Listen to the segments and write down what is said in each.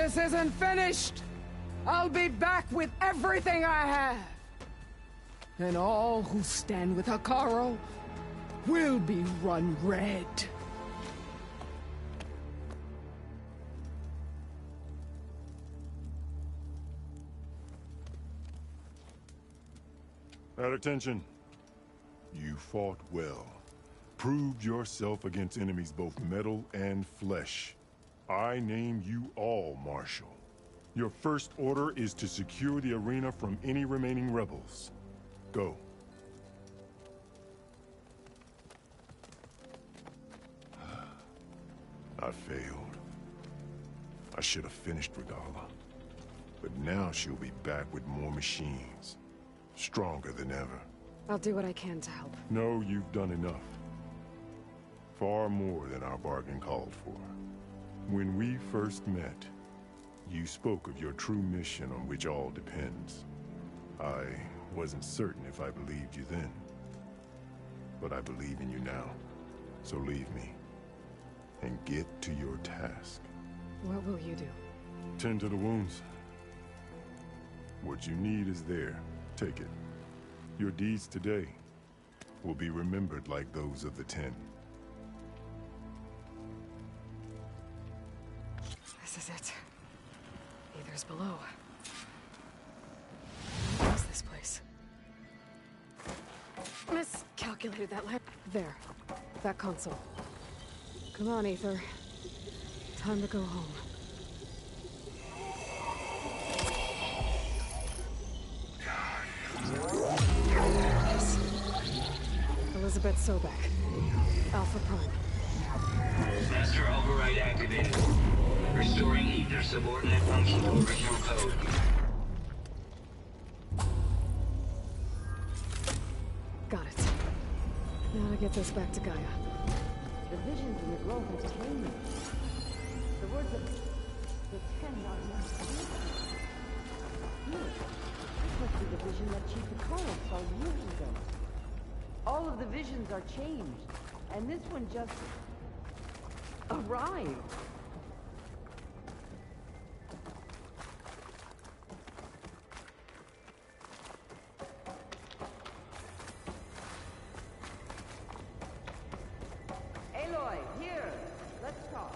This isn't finished! I'll be back with everything I have! And all who stand with Hikaru will be run red. At attention. You fought well. Proved yourself against enemies both metal and flesh. I name you all Marshal. Your first order is to secure the arena from any remaining rebels. Go. I failed. I should have finished Regala. But now she'll be back with more machines. Stronger than ever. I'll do what I can to help. No, you've done enough. Far more than our bargain called for. When we first met, you spoke of your true mission on which all depends. I wasn't certain if I believed you then. But I believe in you now. So leave me. And get to your task. What will you do? Tend to the wounds. What you need is there. Take it. Your deeds today will be remembered like those of the 10. This is it. Aether's below. What is this place? Miscalculated that lamp. There. That console. Come on, Aether. Time to go home. Elizabeth Sobek. Alpha Prime. Master override activated. Restoring Aether subordinate function to original code. Got it. Now to get this back to Gaia. The visions in the grove have changed. The words of the 10 are not here. This must be the vision that Chief Hikaru saw years ago. All of the visions are changed, and this one just arrived. Aloy, here. Let's talk.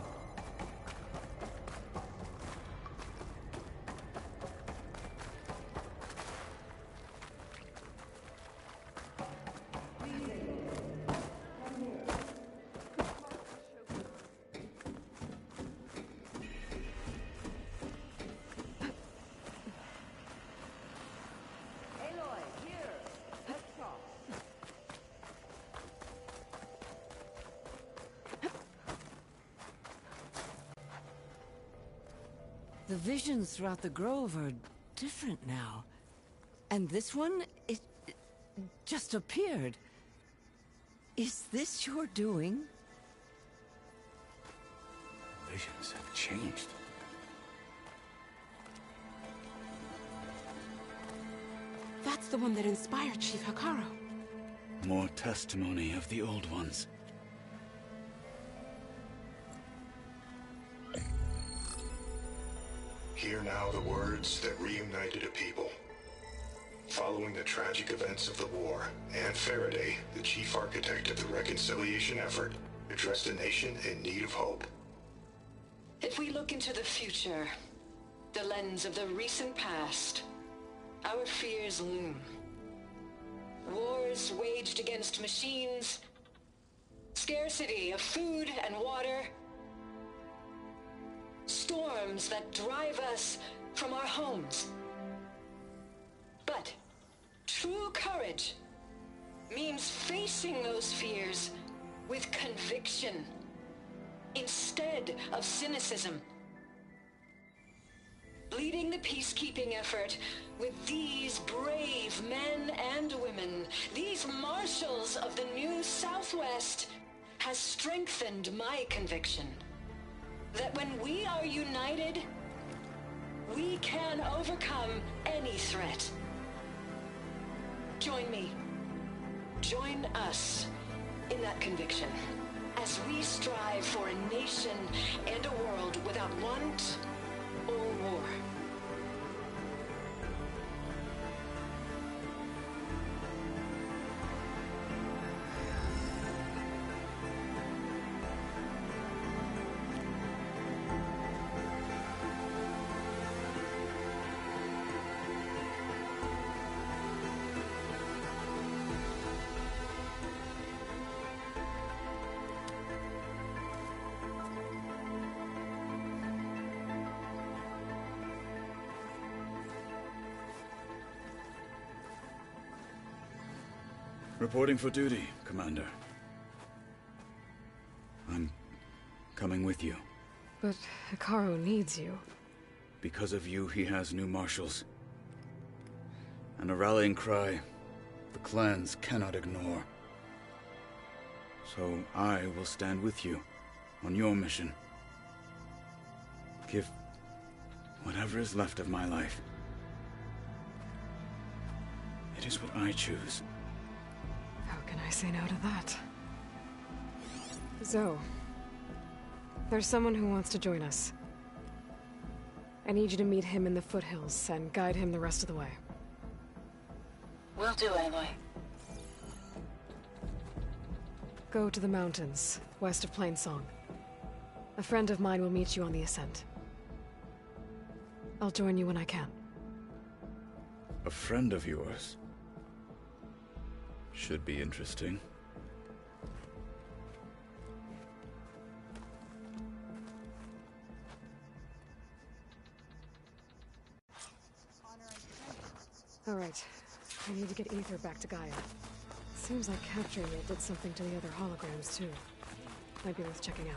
The visions throughout the grove are different now. And this one, it just appeared. Is this your doing? Visions have changed. That's the one that inspired Chief Hikaru. More testimony of the old ones. Hear now the words that reunited a people. Following the tragic events of the war, Anne Faraday, the chief architect of the reconciliation effort, addressed a nation in need of hope. If we look into the future, the lens of the recent past, our fears loom. Wars waged against machines, scarcity of food and water, storms that drive us from our homes. But true courage means facing those fears with conviction instead of cynicism. Leading the peacekeeping effort with these brave men and women, these marshals of the new Southwest, has strengthened my conviction that when we are united, we can overcome any threat. Join me. Join us in that conviction as we strive for a nation and a world without want or Reporting for duty, Commander. I'm coming with you. But Hikaru needs you. Because of you, he has new marshals. And a rallying cry the clans cannot ignore. So I will stand with you on your mission. Give whatever is left of my life. It is what I choose. How can I say no to that? Zoe, there's someone who wants to join us. I need you to meet him in the foothills and guide him the rest of the way. Will do, Aloy. Go to the mountains, west of Plainsong. A friend of mine will meet you on the ascent. I'll join you when I can. A friend of yours? Should be interesting. All right. I need to get Ether back to Gaia. Seems like capturing it did something to the other holograms, too. Might be worth checking out.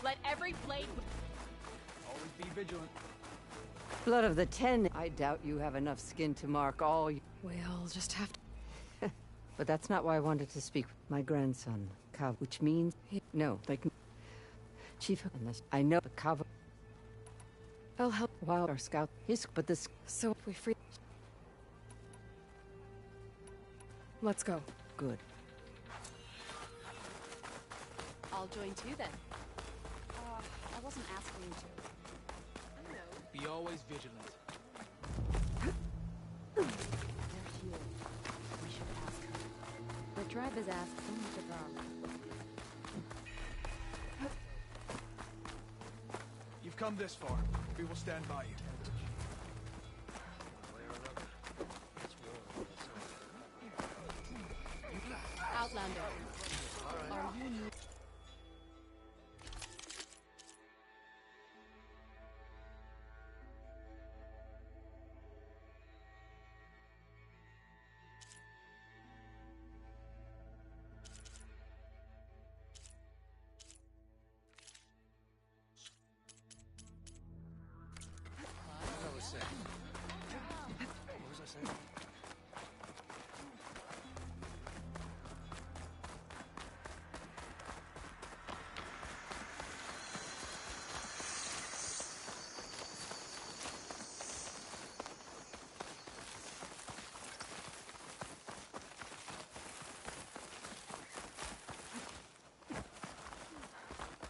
Let every blade... Always be vigilant. Blood of the Ten. I doubt you have enough skin to mark all you... We'll just have to... But that's not why I wanted to speak with my grandson, Kav, which means... No, like... Chief, unless I know the Kav... I'll help while our scout is... But this... So if we free... Let's go. Good. I'll join too, then. I wasn't asking you to. I know. Be always vigilant. They're here. We should ask her. The tribe has asked so much of our... You've come this far. We will stand by you. Outlander. Are you new?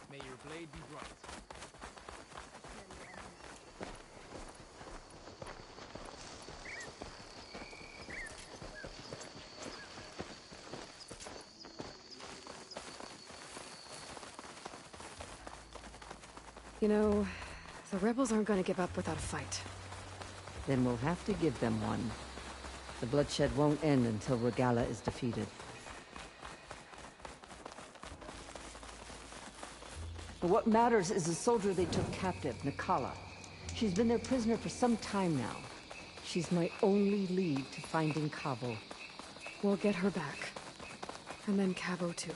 May your blade be bright. You know, the rebels aren't going to give up without a fight. Then we'll have to give them one. The bloodshed won't end until Regala is defeated. But what matters is the soldier they took captive, Nikala. She's been their prisoner for some time now. She's my only lead to finding Cavo. We'll get her back. And then Cavo too.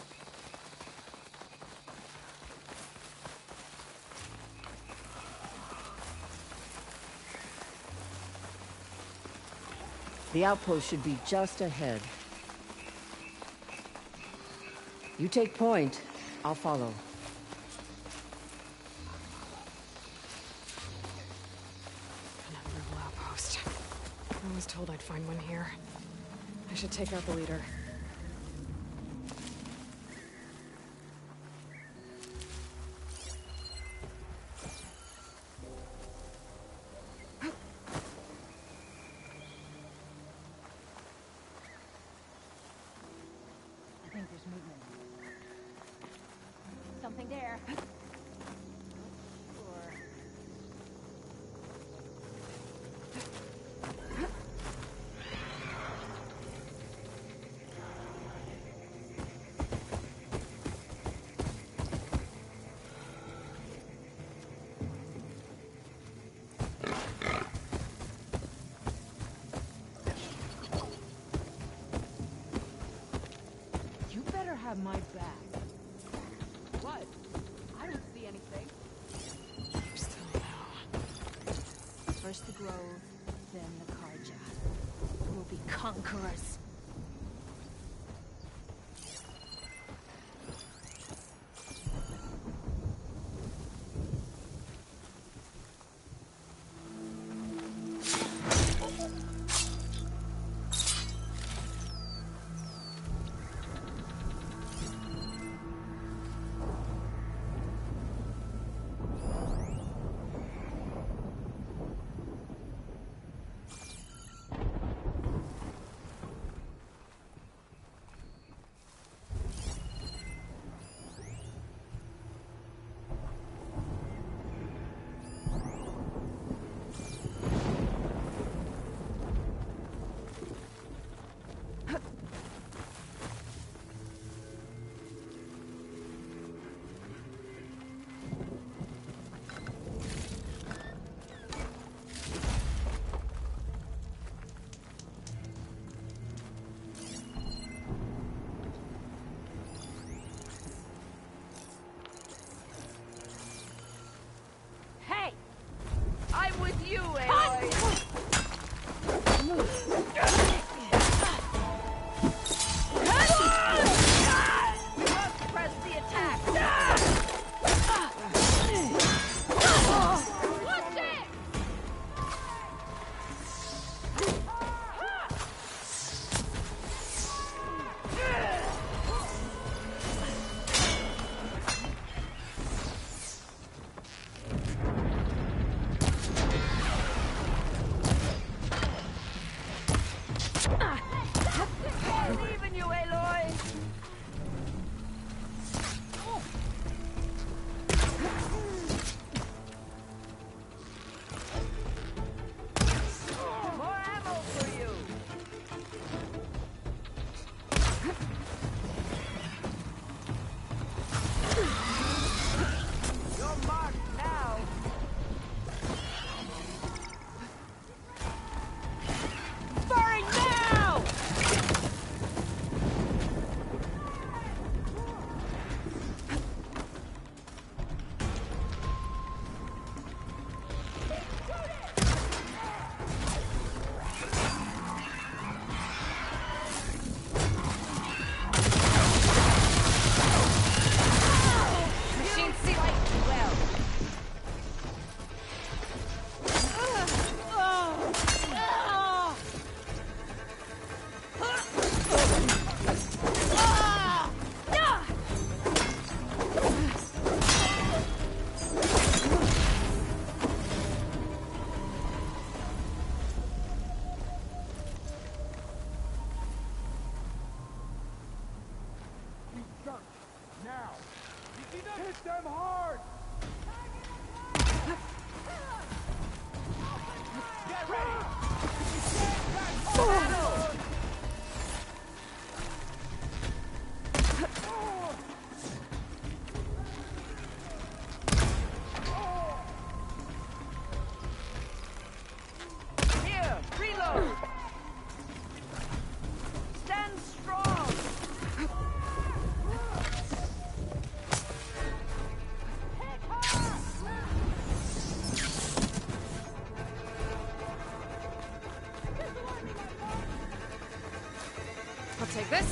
The outpost should be just ahead. You take point, I'll follow. Another rebel outpost. I was told I'd find one here. I should take out the leader. I think there's movement. Something there. Or... have my back. What? I don't see anything. I'm still low. First the Grove, then the Karja. We'll be conquerors. I'm with you, Aloy! We must press the attack! What's it? Even you, Aloy! More ammo for you! You're marked now! Firing now! Machine see light well. Now! Hit them hard! Get ready! Here, reload! Stand strong! I'll take this.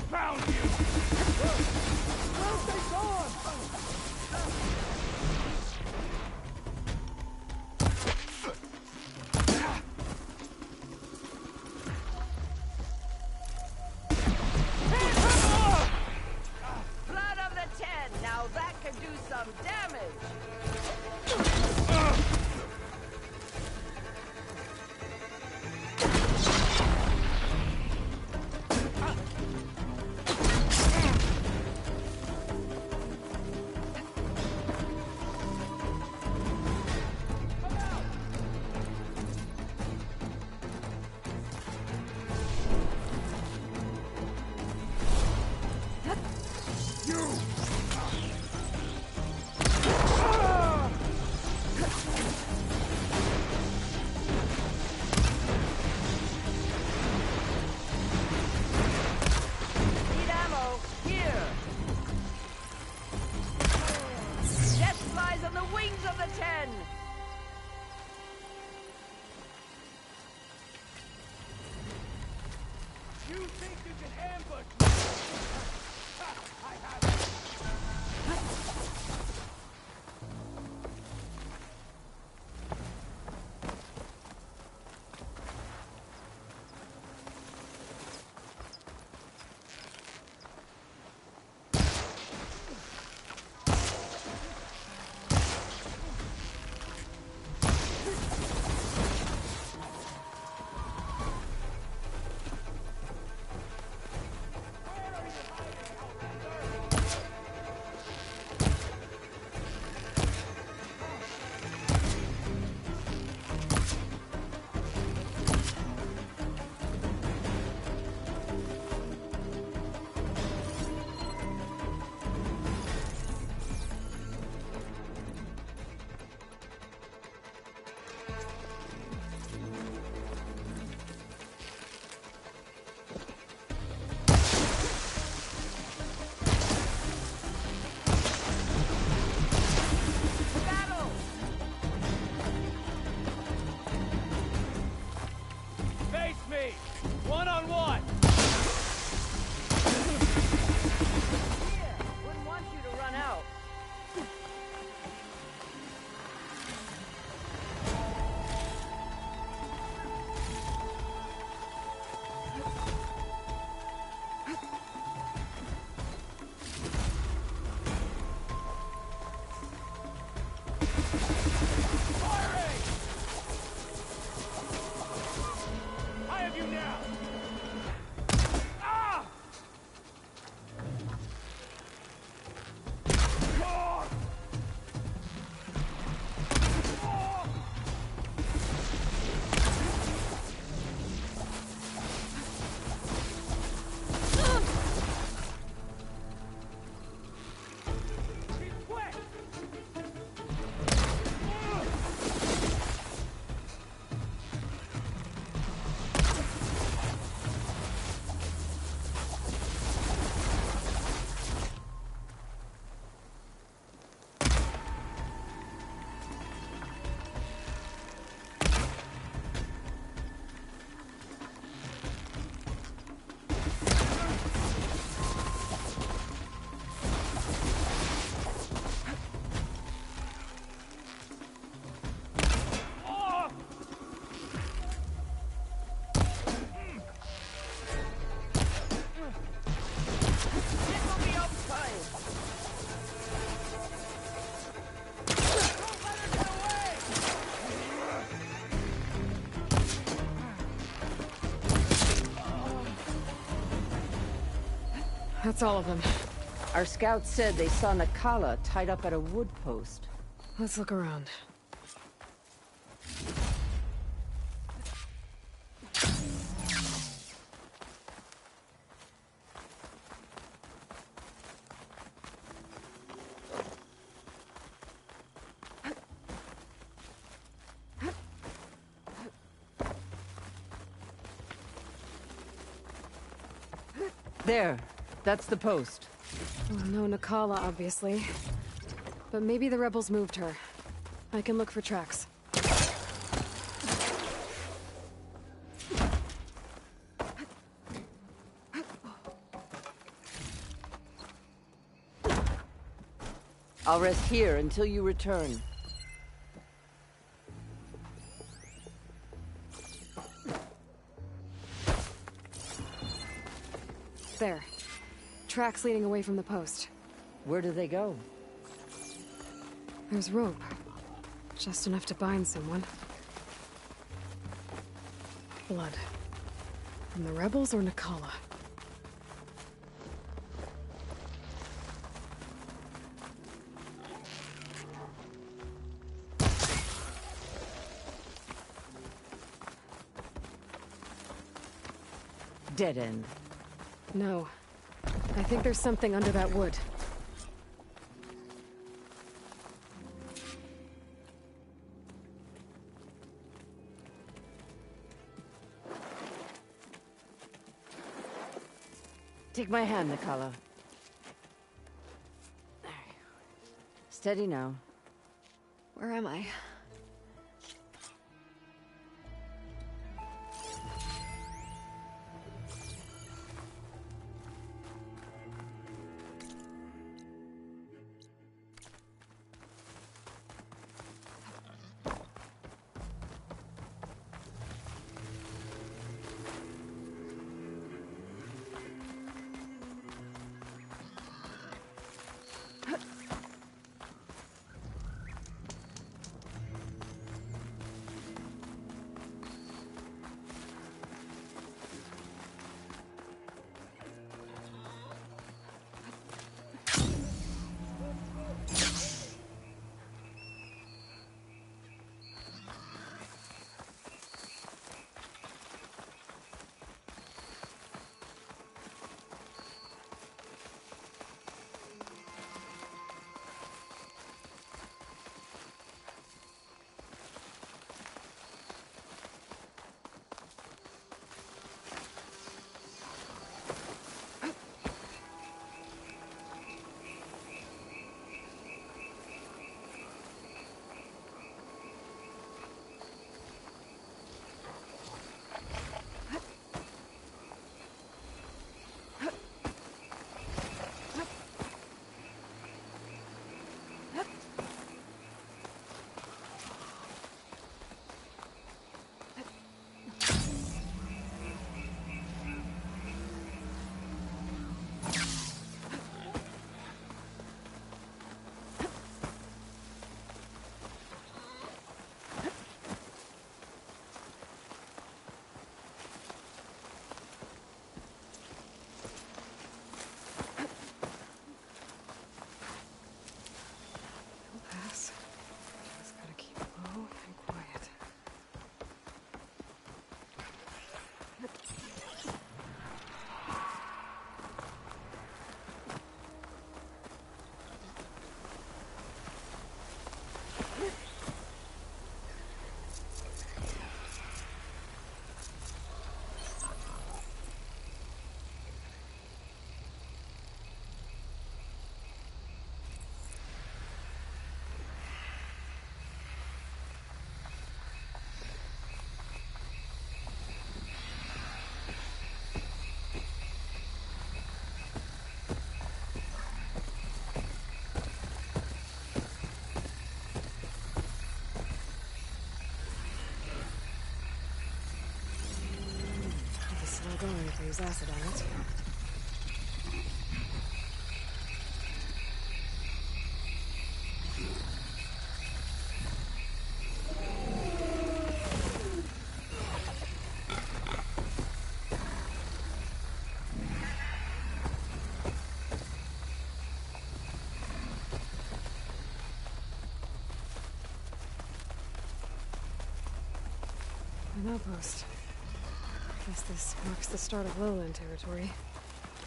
Found you! Where's they gone? Blood of the 10! Now that could do some damage! Need ammo. Here. Death lies on the wings of the 10! You think you can ambush me? Ha! I have it. Battle! Face me! One-on-one! Here! Wouldn't want you to run out. Firing! I have you now! Ah! Ah! Ah! She's quick! Ah! This will be your time! Don't let her get away! That's all of them. Our scouts said they saw Nakala tied up at a wood post. Let's look around. There. That's the post. Oh, no Nakala, obviously. But maybe the rebels moved her. I can look for tracks. I'll rest here until you return. There. Tracks leading away from the post. Where do they go? There's rope. Just enough to bind someone. Blood. From the rebels or Nakala? Dead end. No. I think there's something under that wood. Take my hand, Nakala. There. Steady now. Where am I? Going if I use acid on it. An outpost. Guess this marks the start of lowland territory.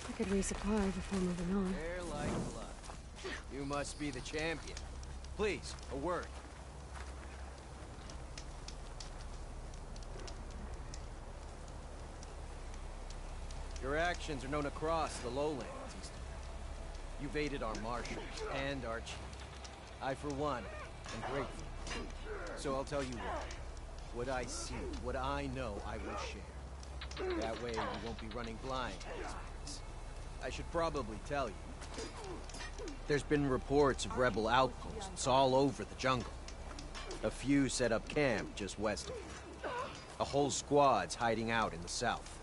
I could resupply before moving on. Hair like blood. You must be the champion. Please, a word. Your actions are known across the lowlands, Eastern. You've aided our marshals and our chief. I, for one, am grateful. So I'll tell you what. What I see, what I know, I will share. That way you won't be running blind to this place. I should probably tell you. There's been reports of rebel outposts all over the jungle. A few set up camp just west of here. A whole squad's hiding out in the south.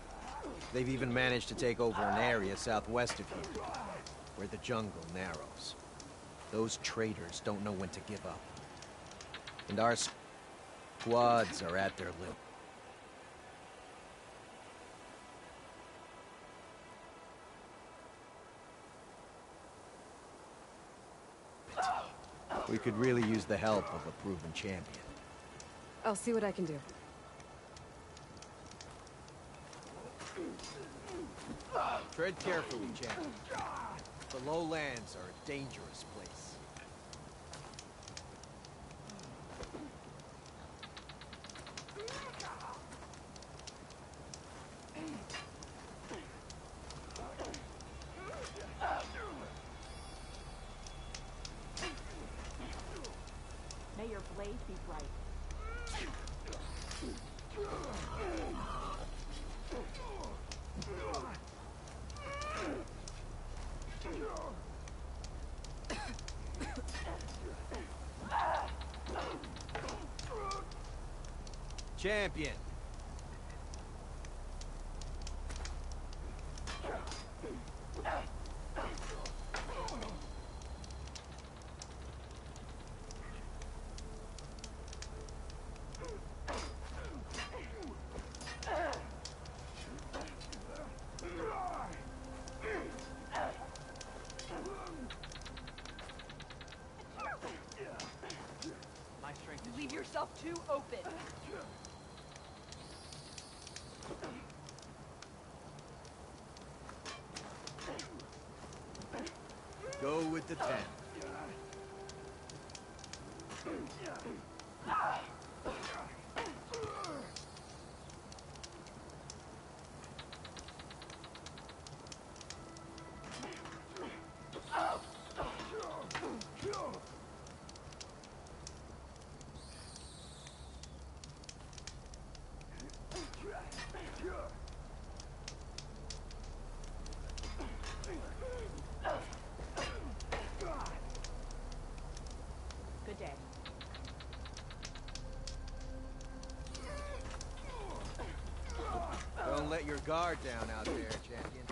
They've even managed to take over an area southwest of here, where the jungle narrows. Those traitors don't know when to give up. And our squads are at their limit. We could really use the help of a proven champion. I'll see what I can do. Tread carefully, champion. The lowlands are a dangerous place. May your blade be bright. Champion! You leave yourself too open. Go with the 10. Good day. Don't let your guard down out there, champion.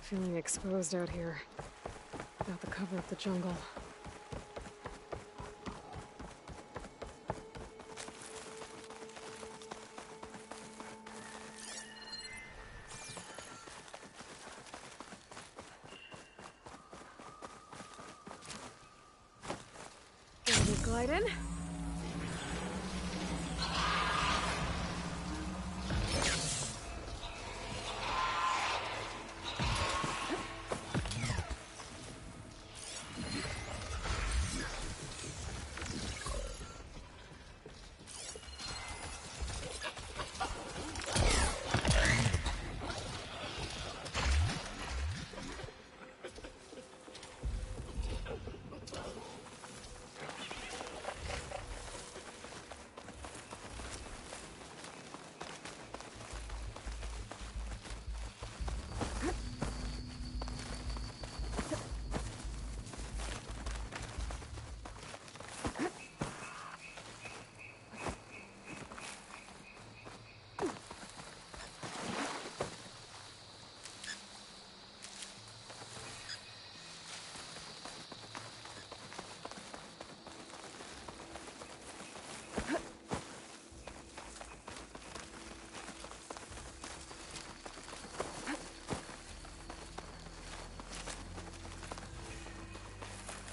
Feeling exposed out here. Without the cover of the jungle. Glide in.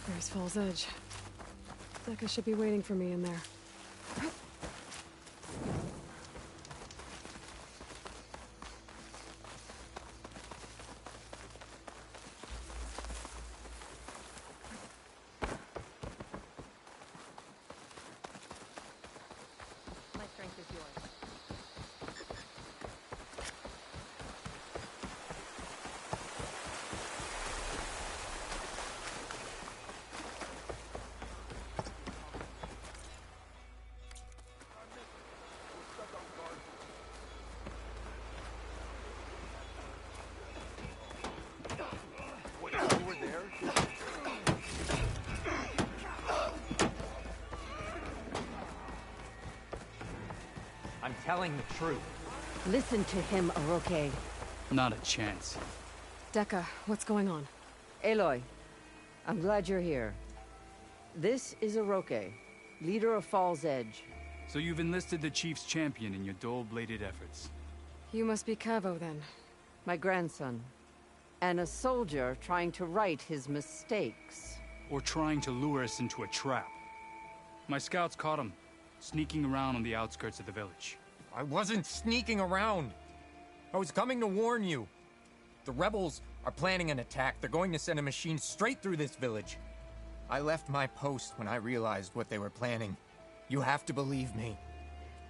There's Fall's Edge. Succ should be waiting for me in there. My strength is yours. I'm telling the truth. Listen to him, Oroke. Not a chance. Dekka, what's going on? Aloy, I'm glad you're here. This is Oroke, leader of Fall's Edge. So you've enlisted the Chief's champion in your dull-bladed efforts. You must be Cavo, then. My grandson. And a soldier trying to right his mistakes. Or trying to lure us into a trap. My scouts caught him, sneaking around on the outskirts of the village. I wasn't sneaking around. I was coming to warn you. The rebels are planning an attack. They're going to send a machine straight through this village. I left my post when I realized what they were planning. You have to believe me.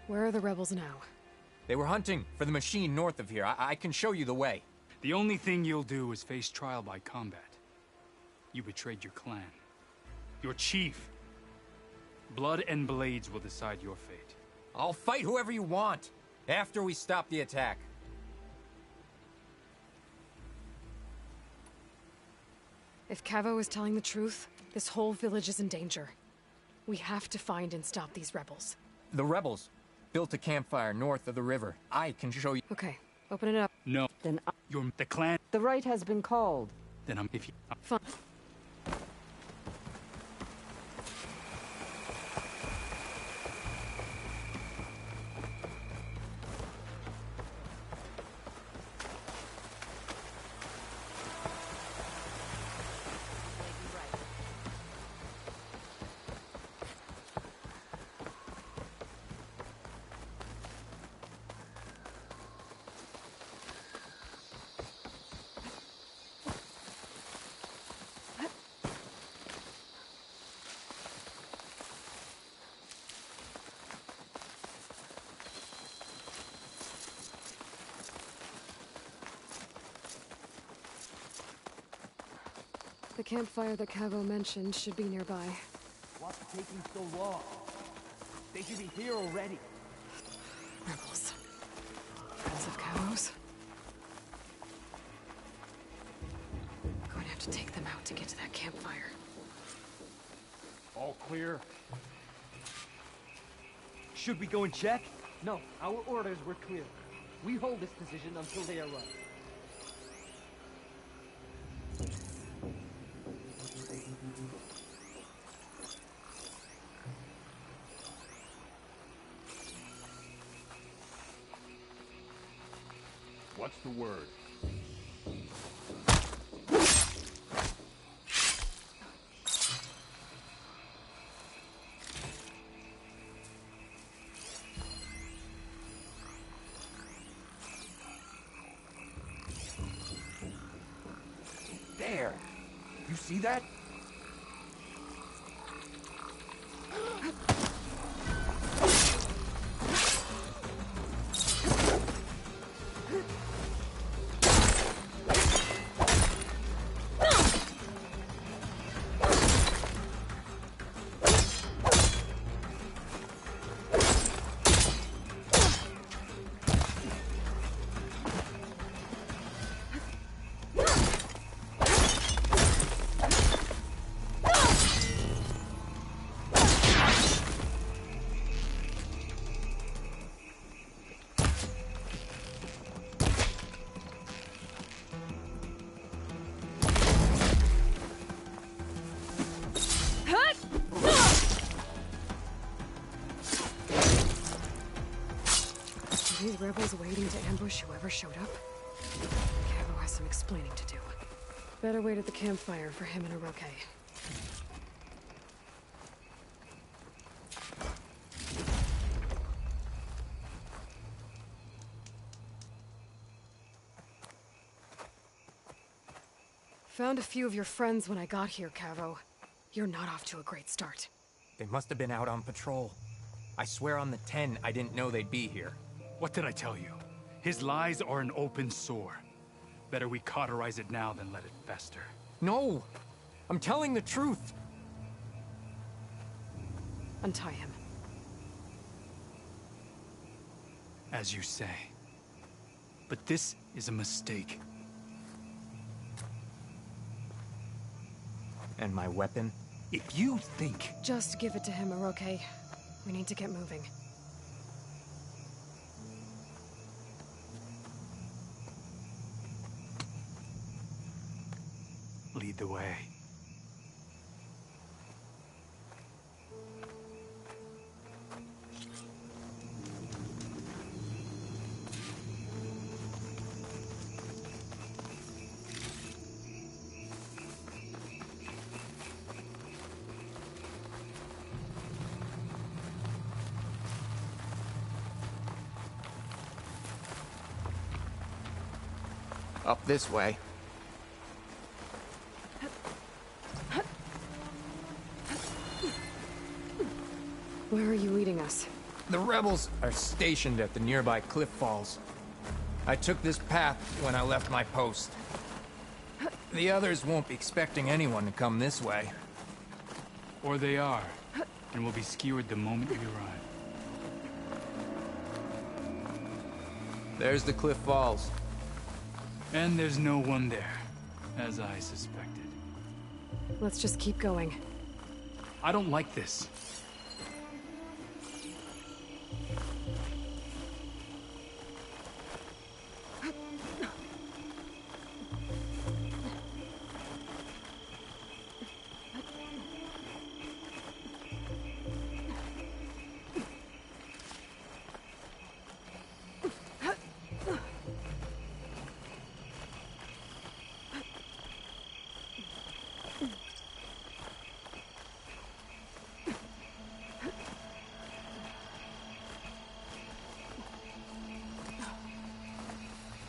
Where are the rebels now? They were hunting for the machine north of here. I can show you the way. The only thing you'll do is face trial by combat. You betrayed your clan. Your chief. Blood and blades will decide your fate. I'll fight whoever you want, after we stop the attack. If Cavo is telling the truth, this whole village is in danger. We have to find and stop these rebels. The rebels built a campfire north of the river. I can show you. Okay, open it up. No. Then You're the clan. the right has been called. Then I'm if you. Fine. The campfire that Cavo mentioned should be nearby. What's taking so long? They should be here already. Rebels. Friends of Cavo's. Going to have to take them out to get to that campfire. All clear? Should we go and check? No, our orders were clear. We hold this position until they arrive. What's the word? There! You see that? These rebels waiting to ambush whoever showed up? Cavo has some explaining to do. Better wait at the campfire for him and Oroke. Found a few of your friends when I got here, Cavo. You're not off to a great start. They must have been out on patrol. I swear on the 10, I didn't know they'd be here. What did I tell you? His lies are an open sore. Better we cauterize it now than let it fester. No! I'm telling the truth! Untie him. As you say. But this is a mistake. And my weapon? If you think... Just give it to him, Oroke. We need to get moving. Lead the way. Up this way. Where are you leading us? The rebels are stationed at the nearby cliff falls. I took this path when I left my post. The others won't be expecting anyone to come this way. Or they are, and will be skewered the moment we arrive. There's the cliff falls. And there's no one there, as I suspected. Let's just keep going. I don't like this.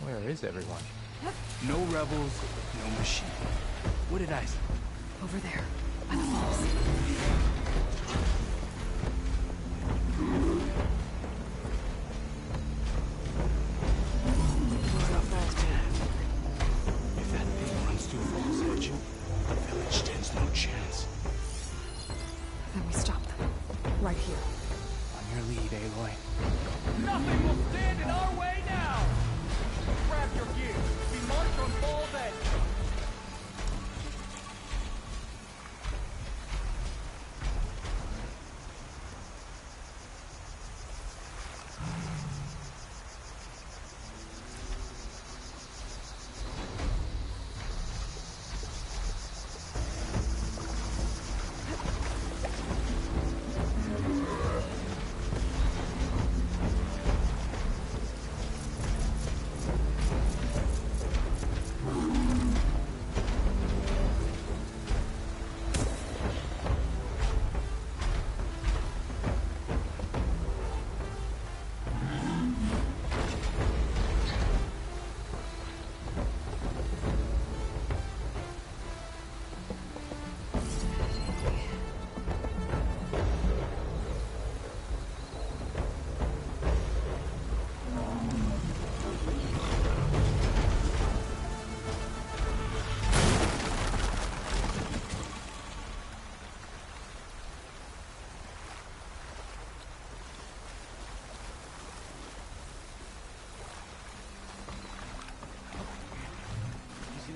Where is everyone? No rebels, no machine. What did I say? Over there, by the falls. If that thing runs through Fall's Edge, the village stands no chance. Then we stop them. Right here. On your lead, Aloy. Nothing will stand in our way now! Grab your gear. We march on Fall's Edge.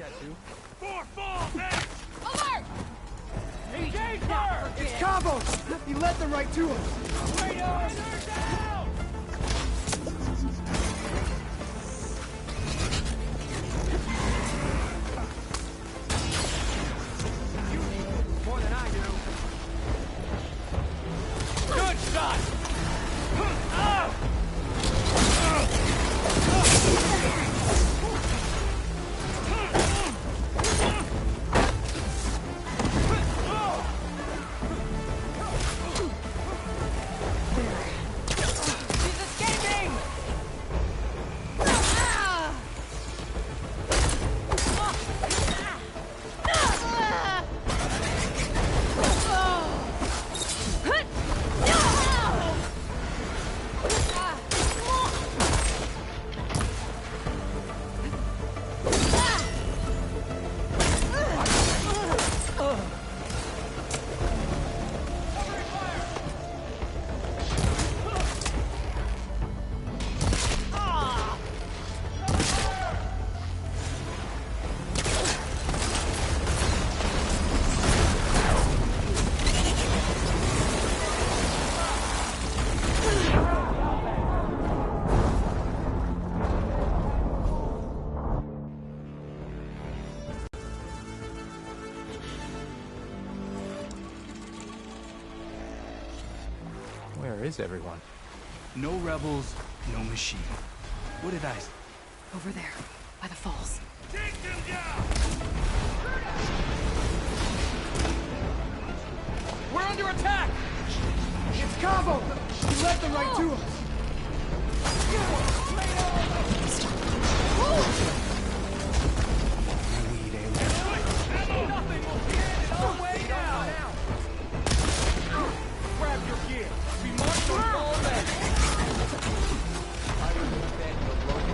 tattoo. Alert! Engage her! It's Cabo! He led them right to us! Wait up! They're down! You need more than I do. Good shot! Ah! She's escaping! Where is everyone? No rebels, no machine. What did I say? Over there, by the falls. We're under attack! It's Cabo! He led them right to us! Nothing will stand in our way now! Grab your gear. We march on all men. I understand the local.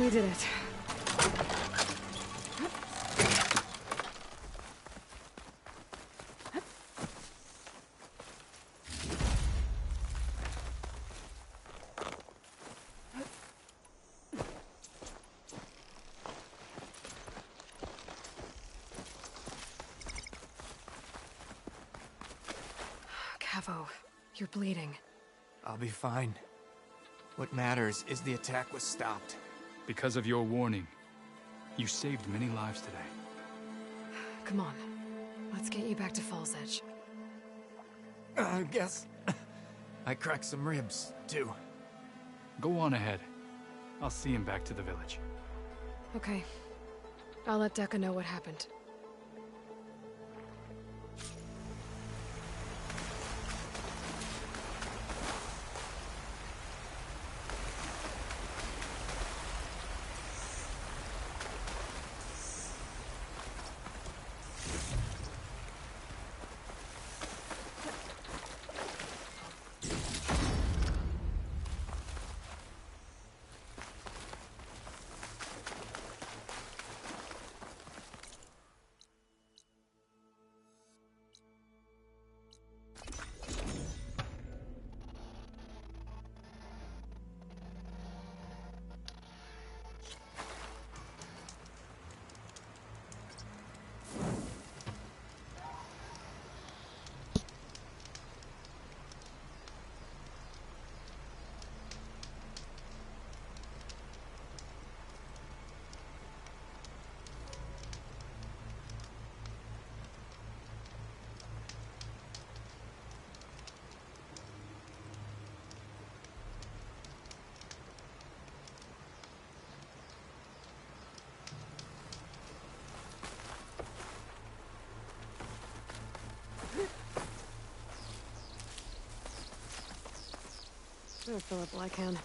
We did it. Cavo, you're bleeding. I'll be fine. What matters is the attack was stopped. Because of your warning, you saved many lives today. Come on. Let's get you back to Falls Edge. I guess I cracked some ribs, too. Go on ahead. I'll see him back to the village. Okay. I'll let Decca know what happened. Better fill up while I can.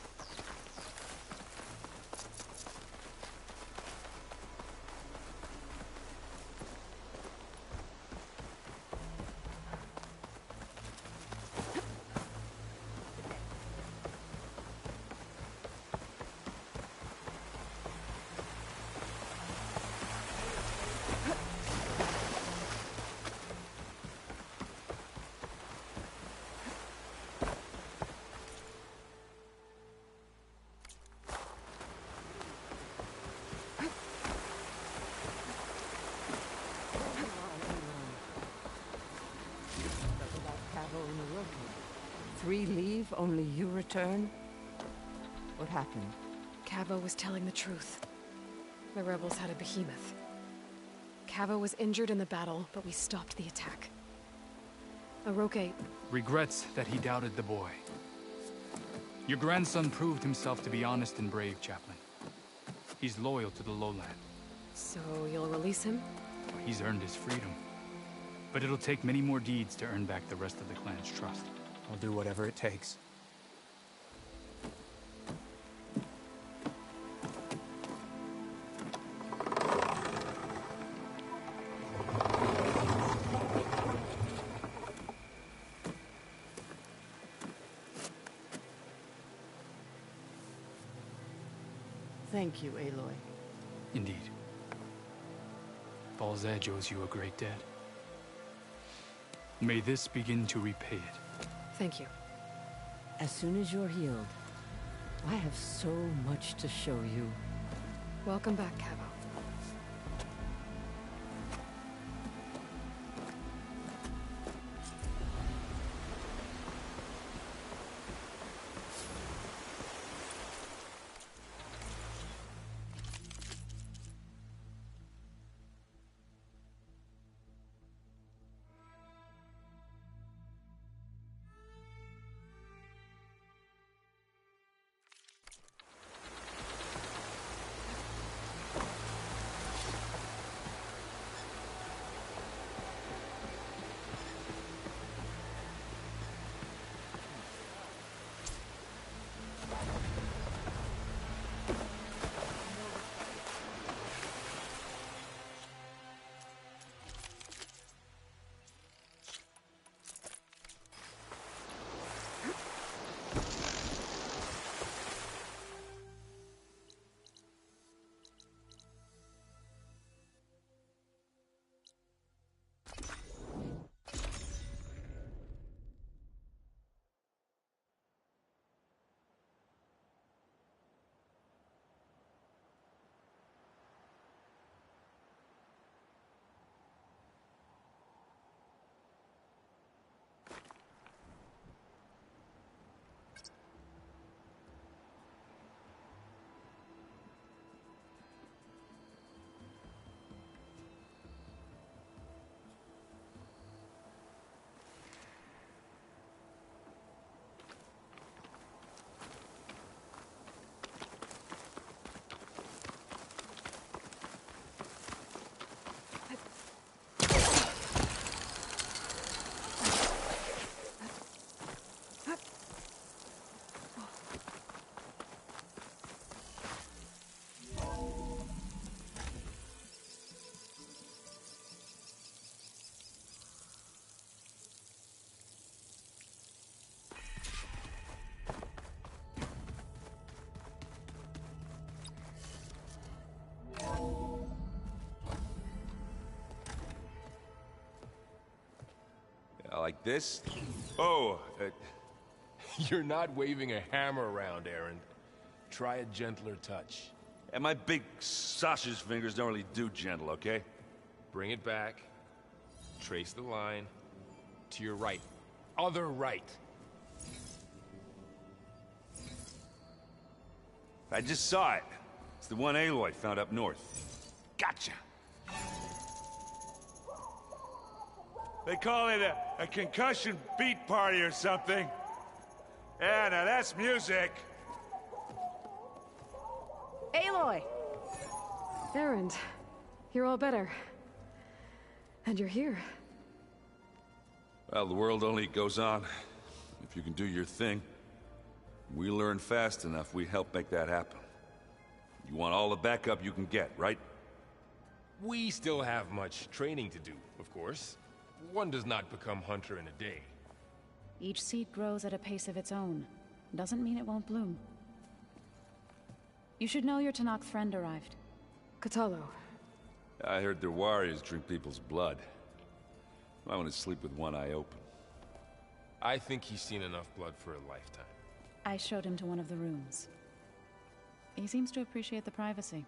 Three leave, only you return? What happened? Cavo was telling the truth. The rebels had a behemoth. Cavo was injured in the battle, but we stopped the attack. Aroke regrets that he doubted the boy. Your grandson proved himself to be honest and brave, Chaplain. He's loyal to the lowland. So you'll release him? He's earned his freedom. But it'll take many more deeds to earn back the rest of the clan's trust. I'll do whatever it takes. Thank you, Aloy. Indeed. Falls Edge owes you a great debt. May this begin to repay it. Thank you. As soon as you're healed, I have so much to show you. Welcome back, Cavo. Like this? Oh, You're not waving a hammer around, Aaron. Try a gentler touch. and my big sausage fingers don't really do gentle, okay? Bring it back. Trace the line. To your right. Other right. I just saw it. It's the one Aloy found up north. Gotcha! They call it a concussion beat party or something. Yeah, now that's music. Aloy! Erend, you're all better. And you're here. Well, the world only goes on if you can do your thing. We learn fast enough, we help make that happen. You want all the backup you can get, right? We still have much training to do, of course. One does not become hunter in a day. Each seed grows at a pace of its own. Doesn't mean it won't bloom. You should know your Tanakh friend arrived. Katalo. I heard their warriors drink people's blood. I want to sleep with one eye open. I think he's seen enough blood for a lifetime. I showed him to one of the rooms. He seems to appreciate the privacy.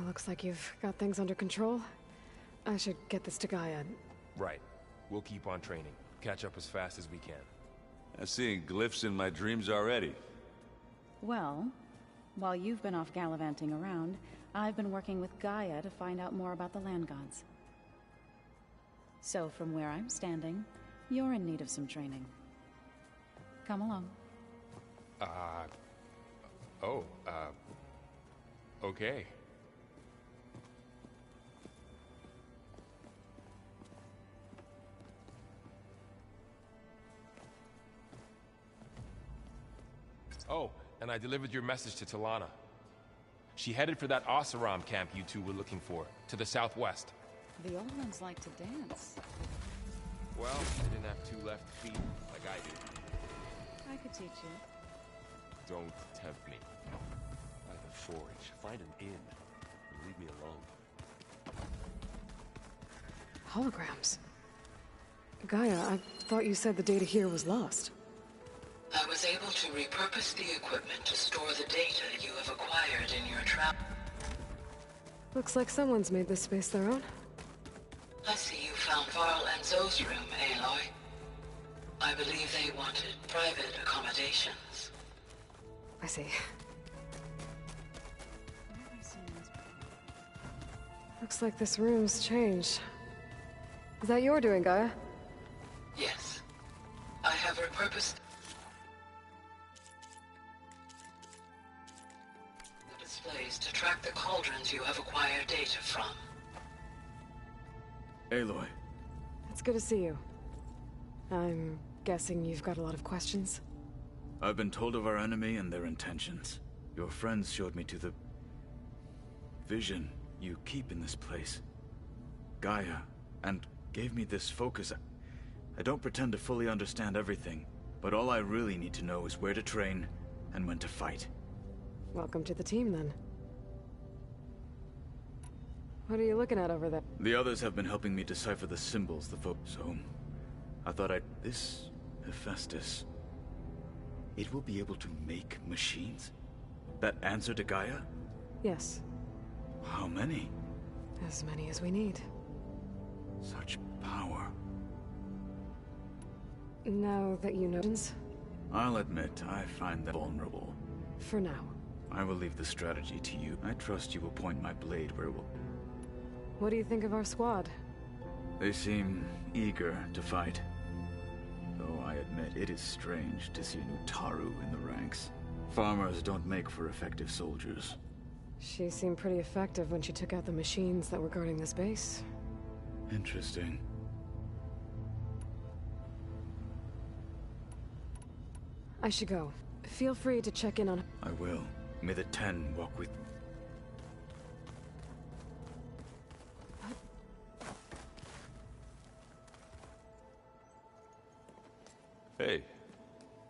Looks like you've got things under control. I should get this to Gaia. Right. We'll keep on training. Catch up as fast as we can. I'm seeing glyphs in my dreams already. Well, while you've been off gallivanting around, I've been working with Gaia to find out more about the land gods. So from where I'm standing, you're in need of some training. Come along. Okay. Oh, and I delivered your message to Talana. She headed for that Oseram camp you two were looking for, to the southwest. The old ones like to dance. Well, they didn't have two left feet, like I did. I could teach you. Don't tempt me. By the forge, find an inn, and leave me alone. Holograms. Gaia, I thought you said the data here was lost. I was able to repurpose the equipment to store the data you have acquired in your travel. Looks like someone's made this space their own. I see you found Varl and Zoe's room, Aloy. I believe they wanted private accommodations. I see. Looks like this room's changed. Is that your doing, Gaia? Yes. I have repurposed the displays to track the cauldrons you have acquired data from. Aloy. It's good to see you. I'm guessing you've got a lot of questions? I've been told of our enemy and their intentions. Your friends showed me to the vision you keep in this place, Gaia, and gave me this focus. I don't pretend to fully understand everything, but all I really need to know is where to train and when to fight. Welcome to the team, then. What are you looking at over there? The others have been helping me decipher the symbols so I thought this Hephaestus, it will be able to make machines? That answer to Gaia? Yes. How many? As many as we need. Such power. Now that you know... I'll admit, I find them vulnerable. For now. I will leave the strategy to you. I trust you will point my blade where it will... What do you think of our squad? They seem eager to fight. Though I admit, it is strange to see a new Taru in the ranks. Farmers don't make for effective soldiers. She seemed pretty effective when she took out the machines that were guarding this base. Interesting. I should go. Feel free to check in on... I will. May the 10 walk with... Hey.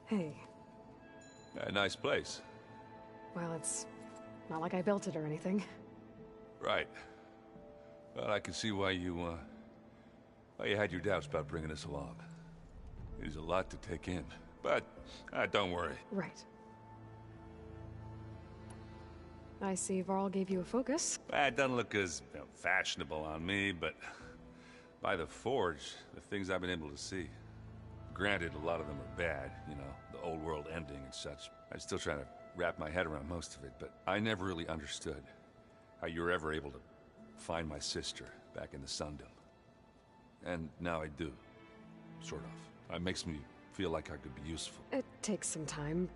Hey. A nice place. Well, it's not like I built it or anything. Right. Well, I can see why you, Well, you had your doubts about bringing us along. It is a lot to take in, but don't worry. Right. I see Varl gave you a focus. It doesn't look as fashionable on me, but by the Forge, the things I've been able to see. Granted, a lot of them are bad, you know, the old world ending and such. I'm still trying to wrap my head around most of it, but I never really understood how you were ever able to find my sister back in the Sundom. And now I do. Sort of. It makes me feel like I could be useful. It takes some time.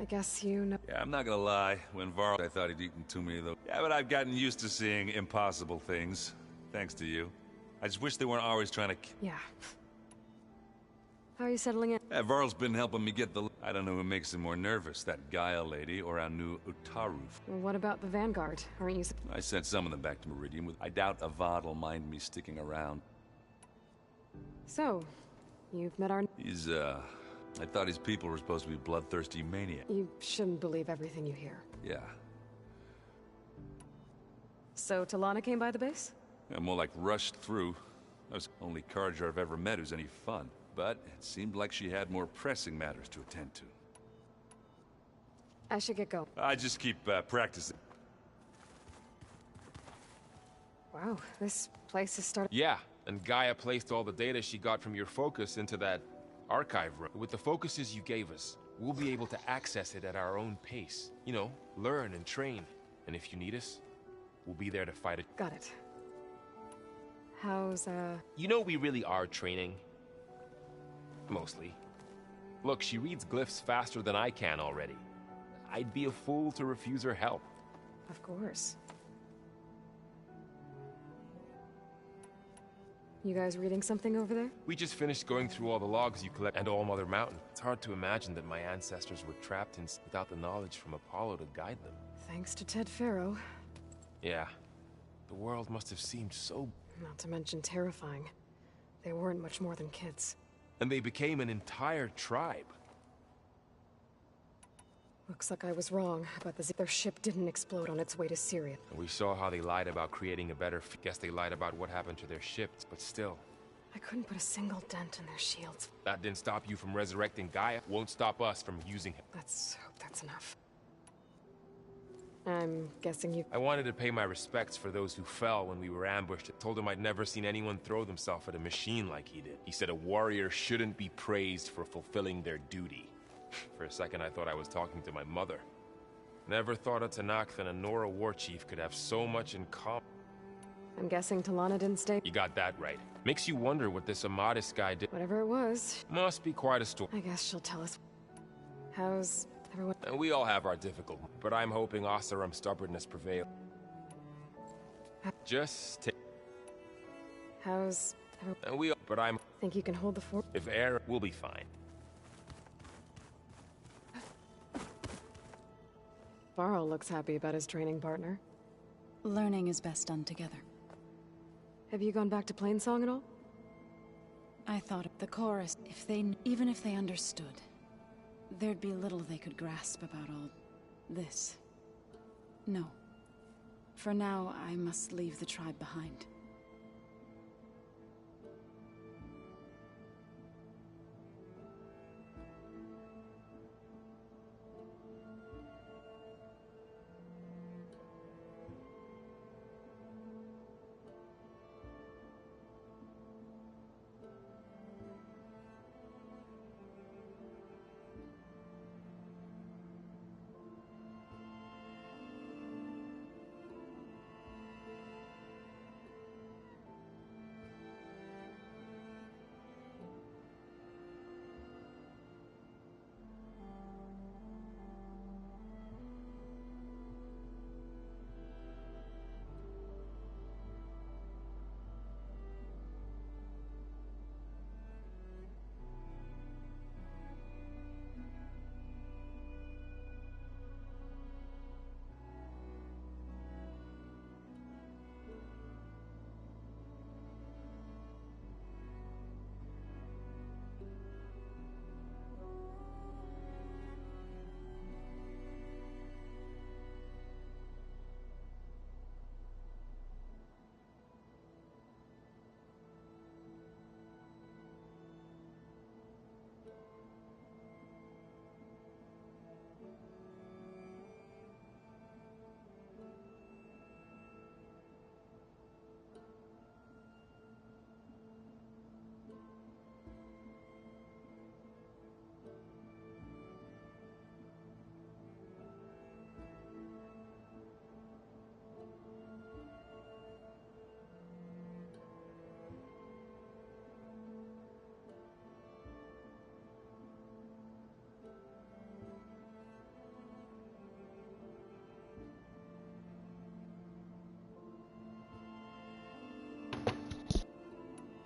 I guess you know. Yeah, I'm not gonna lie. When Varl, I thought he'd eaten too many of those. Yeah, but I've gotten used to seeing impossible things. Thanks to you. I just wish they weren't always trying to... Yeah. How are you settling in? Yeah, Varl's been helping me get the... I don't know who makes him more nervous, that Gaia lady or our new Utaru. Well, what about the Vanguard? Aren't you... I sent some of them back to Meridian. I doubt Avad will mind me sticking around. So, you've met our... He's, I thought his people were supposed to be bloodthirsty maniacs. You shouldn't believe everything you hear. Yeah. So, Talana came by the base? Yeah, more like rushed through. I was the only Carja I've ever met who's any fun. But it seemed like she had more pressing matters to attend to. I should get going. I just keep practicing. Wow, this place is starting... Yeah, and Gaia placed all the data she got from your focus into that archive room. With the focuses you gave us, we'll be able to access it at our own pace. You know, learn and train. And if you need us, we'll be there to fight it. Got it. How's, You know we really are training. Mostly. Look, she reads glyphs faster than I can already. I'd be a fool to refuse her help. Of course. You guys reading something over there? We just finished going through all the logs you collect and All Mother Mountain. It's hard to imagine that my ancestors were trapped in without the knowledge from Apollo to guide them. Thanks to Ted Faro. Yeah. The world must have seemed so... Not to mention terrifying. They weren't much more than kids. And they became an entire tribe. Looks like I was wrong, but their ship didn't explode on its way to Syria. And we saw how they lied about creating a better... Guess they lied about what happened to their ships, but still. I couldn't put a single dent in their shields. That didn't stop you from resurrecting Gaia. Won't stop us from using him. Let's hope that's enough. I'm guessing you... I wanted to pay my respects for those who fell when we were ambushed. I told him I'd never seen anyone throw themselves at a machine like he did. He said a warrior shouldn't be praised for fulfilling their duty. For a second I thought I was talking to my mother. Never thought a Tanakh and a Nora war chief could have so much in common. I'm guessing Talana didn't stay... You got that right. Makes you wonder what this Amadis guy did. Whatever it was. Must be quite a story. I guess she'll tell us. How's everyone... And we all have our difficulties, but I'm hoping Oseram's stubbornness prevails. Just take... How's everyone... And we all... But I'm... Think you can hold the fort? If air, we'll be fine. Varl looks happy about his training partner. Learning is best done together. Have you gone back to Plainsong at all? I thought the chorus, even if they understood, there'd be little they could grasp about all this. No. For now, I must leave the tribe behind.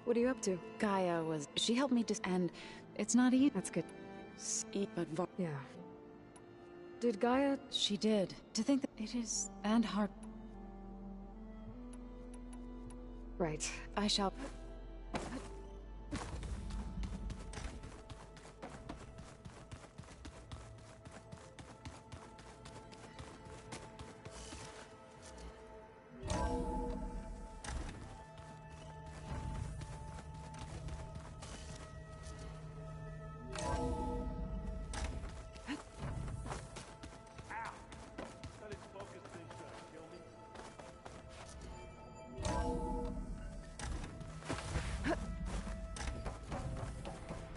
What are you up to? Gaia was... She helped me and it's not easy. That's good. But yeah. Did Gaia... She did. To think that it is... And hard... Right. I shall...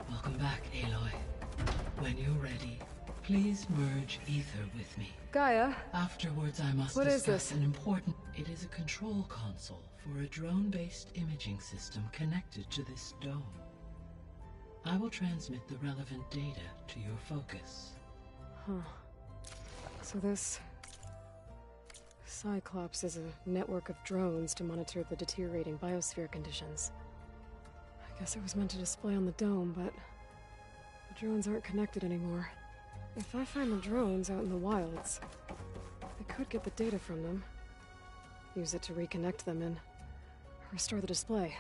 Welcome back, Aloy. When you're ready, please merge ether with me. Gaia? Afterwards, I must discuss an important... It is a control console for a drone-based imaging system connected to this dome. I will transmit the relevant data to your focus. Huh. So this... Cyclops is a network of drones to monitor the deteriorating biosphere conditions. I guess it was meant to display on the dome, but... the drones aren't connected anymore. If I find the drones out in the wilds, I could get the data from them. Use it to reconnect them and restore the display.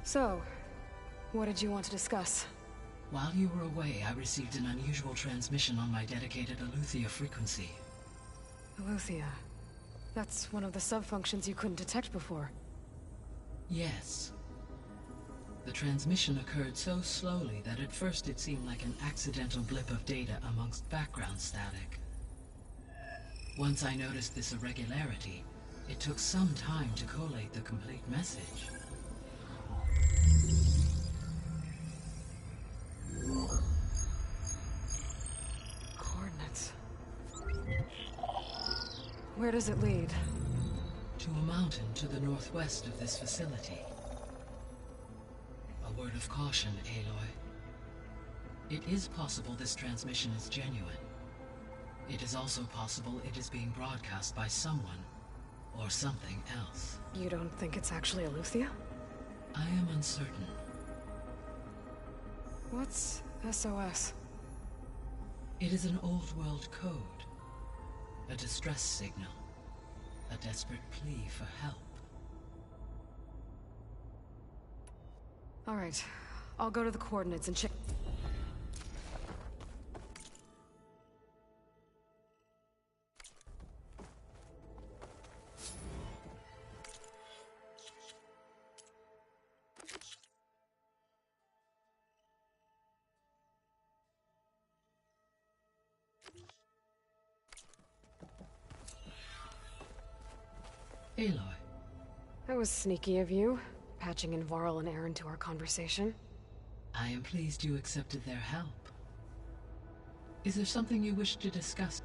So, what did you want to discuss? While you were away, I received an unusual transmission on my dedicated Aletheia frequency. Aletheia. That's one of the sub-functions you couldn't detect before. Yes. The transmission occurred so slowly that at first it seemed like an accidental blip of data amongst background static. Once I noticed this irregularity, it took some time to collate the complete message. Coordinates. Where does it lead? To a mountain to the northwest of this facility. A word of caution, Aloy. It is possible this transmission is genuine. It is also possible it is being broadcast by someone or something else. You don't think it's actually Aletheia? I am uncertain. What's SOS? It is an old world code. A distress signal. A desperate plea for help. All right. I'll go to the coordinates and check... Aloy. That was sneaky of you, patching in Varl and Aaron to our conversation. I am pleased you accepted their help. Is there something you wish to discuss?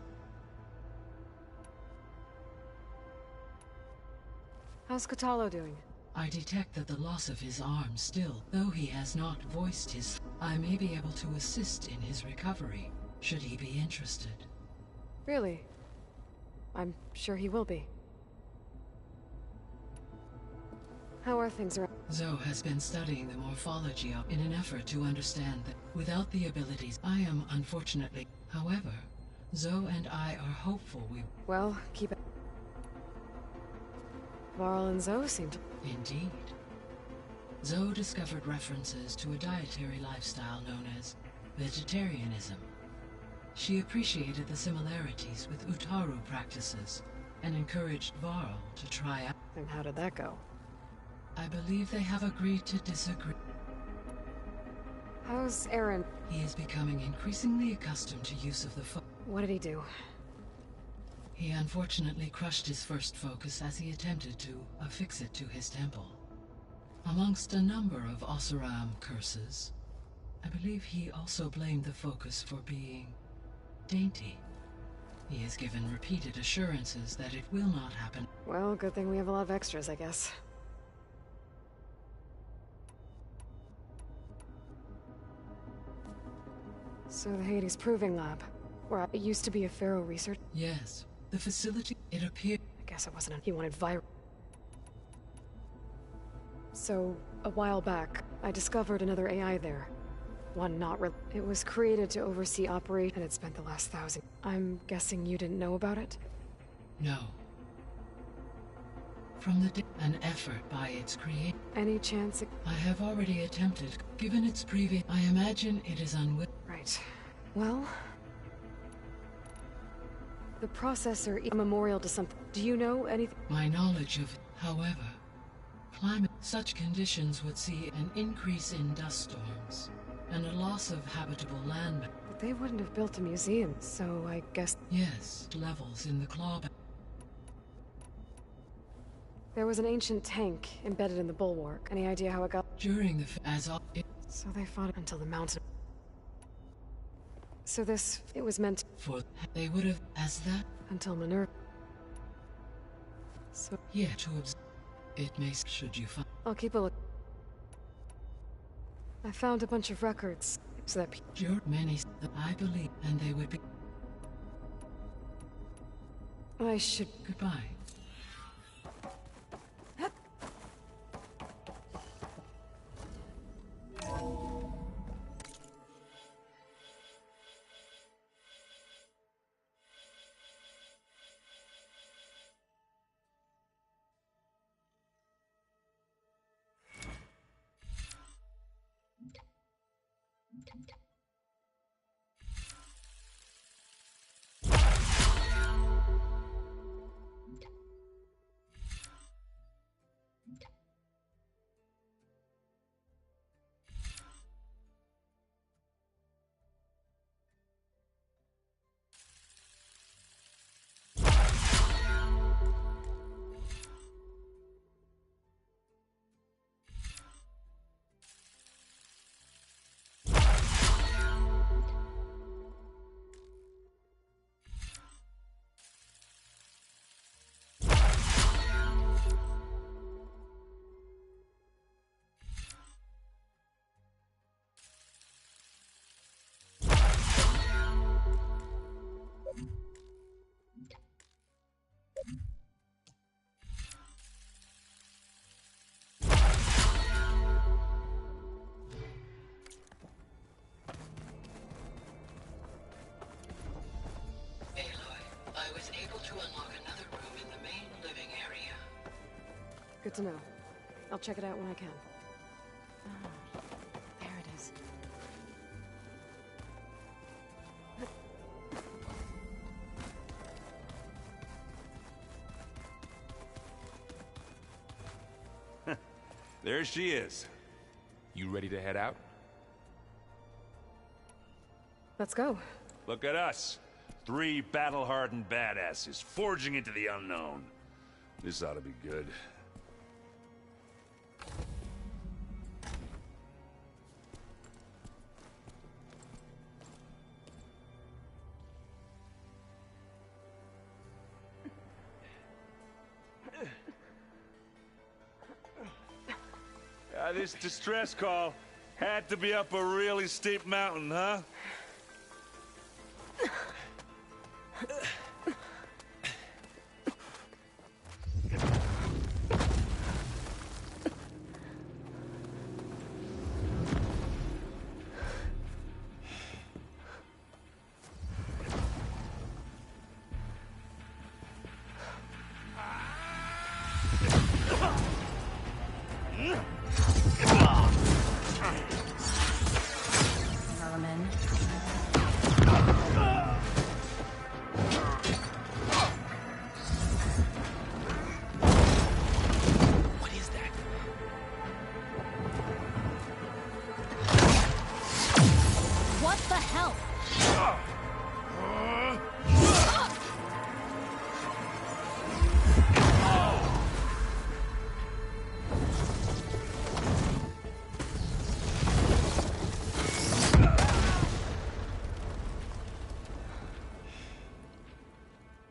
How's Katalo doing? I detect that the loss of his arm still, though he has not voiced his... I may be able to assist in his recovery, should he be interested. Really? I'm sure he will be. How are things around? Zoe has been studying the morphology of in an effort to understand that without the abilities I am unfortunately. However, Zoe and I are hopeful we... Well, keep it... Varl and Zoe seem to... Indeed. Zoe discovered references to a dietary lifestyle known as vegetarianism. She appreciated the similarities with Utaru practices and encouraged Varl to try out... And how did that go? I believe they have agreed to disagree. How's Aaron? He is becoming increasingly accustomed to use of the What did he do? He unfortunately crushed his first focus as he attempted to affix it to his temple. Amongst a number of Oseram curses, I believe he also blamed the focus for being dainty. He has given repeated assurances that it will not happen. Well, good thing we have a lot of extras, I guess. So the Hades Proving Lab, where it used to be a Pharaoh research... Yes. The facility, it appeared... I guess it wasn't he wanted viral. So, a while back, I discovered another AI there. One not real. It was created to oversee operation, and it spent the last 1,000. I'm guessing you didn't know about it? No. From the an effort by its creator. Any chance it... I have already attempted. Given its previous... I imagine it is unwilling. Right. Well... The processor... a memorial to something. Do you know anything? My knowledge of... However... Climate... Such conditions would see an increase in dust storms. And a loss of habitable land. But they wouldn't have built a museum, so I guess... Yes. Levels in the clawback. There was an ancient tank embedded in the bulwark. Any idea how it got... During the... So they fought until the mountain... So this... It was meant... For... They would have... As that... Until Minerva... So... Yeah, to observe... It may... Should you find... I'll keep a look. I found a bunch of records, so that... Many... I believe... And they would be... I should... Goodbye. I was able to unlock another room in the main living area. Good to know. I'll check it out when I can. There it is. There she is. You ready to head out? Let's go. Look at us. 3 battle-hardened badasses forging into the unknown. This ought to be good. This distress call had to be up a really steep mountain, huh?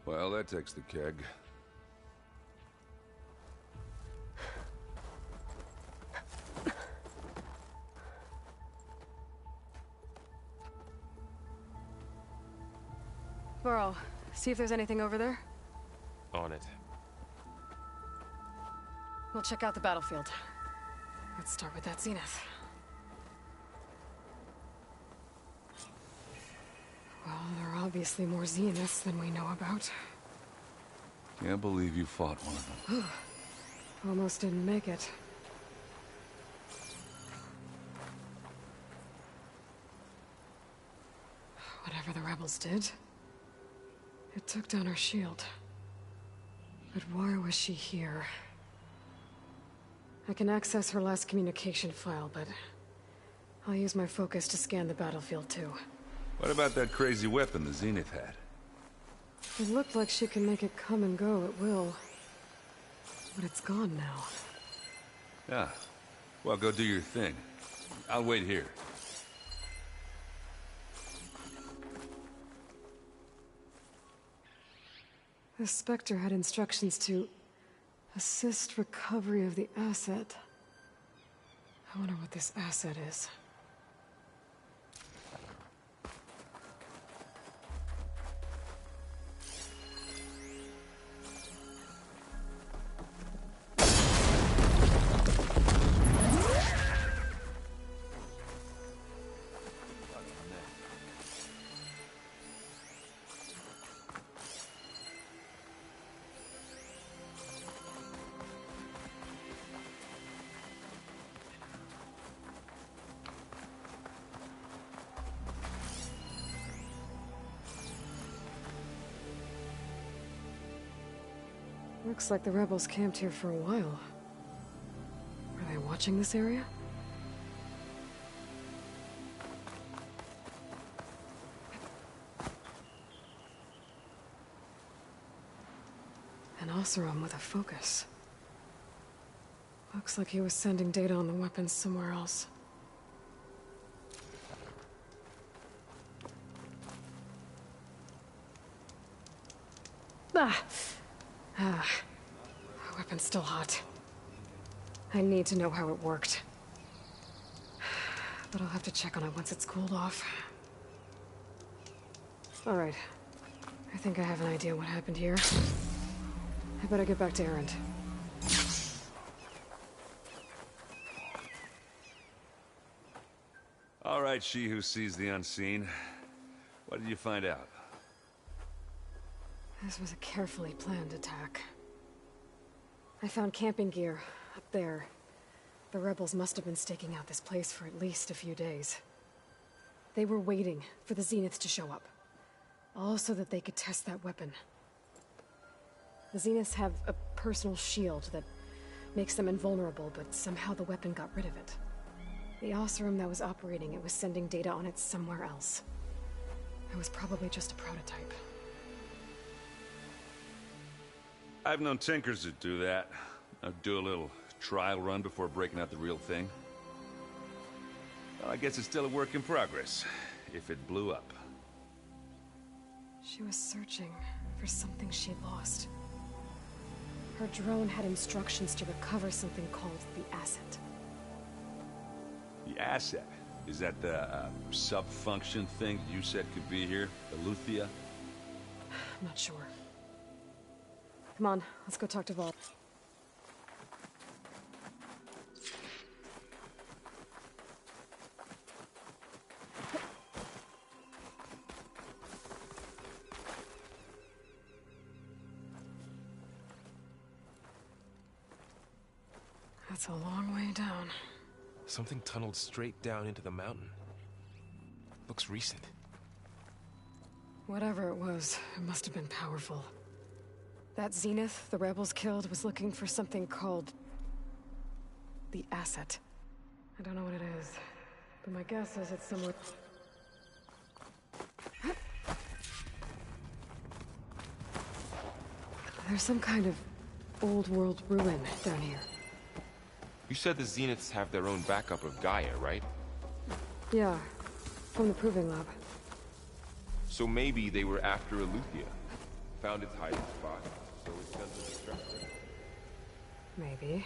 Well, that takes the keg. Sparrow, see if there's anything over there. On it. We'll check out the battlefield. Let's start with that Zenith. Well, there are obviously more Zeniths than we know about. Can't believe you fought one of them. Almost didn't make it. Whatever the rebels did, it took down her shield. But why was she here? I can access her last communication file, but I'll use my focus to scan the battlefield too. What about that crazy weapon the Zenith had? It looked like she can make it come and go at will. But it's gone now. Yeah. Well, go do your thing. I'll wait here. The Spectre had instructions to assist recovery of the asset. I wonder what this asset is. Looks like the rebels camped here for a while. Are they watching this area? An Oseram with a focus. Looks like he was sending data on the weapons somewhere else. Ah, the weapon's still hot. I need to know how it worked. But I'll have to check on it once it's cooled off. Alright. I think I have an idea what happened here. I better get back to Erend. All right, she who sees the unseen. What did you find out? This was a carefully planned attack. I found camping gear up there. The rebels must have been staking out this place for at least a few days. They were waiting for the Zeniths to show up. All so that they could test that weapon. The Zeniths have a personal shield that makes them invulnerable, but somehow the weapon got rid of it. The Oseram that was operating it was sending data on it somewhere else. It was probably just a prototype. I've known tinkers that do that. I'd do a little trial run before breaking out the real thing. Well, I guess it's still a work in progress, if it blew up. She was searching for something she lost. Her drone had instructions to recover something called the asset. The asset? Is that the sub-function thing you said could be here? The Luthia? I'm not sure. Come on, let's go talk to Vault. That's a long way down. Something tunneled straight down into the mountain. Looks recent. Whatever it was, it must have been powerful. That Zenith the rebels killed was looking for something called the asset. I don't know what it is, but my guess is it's somewhere... There's some kind of old world ruin down here. You said the Zeniths have their own backup of Gaia, right? Yeah, from the Proving Lab. So maybe they were after Luthia. Found its hiding spot, so it's sent to destruct it. Maybe.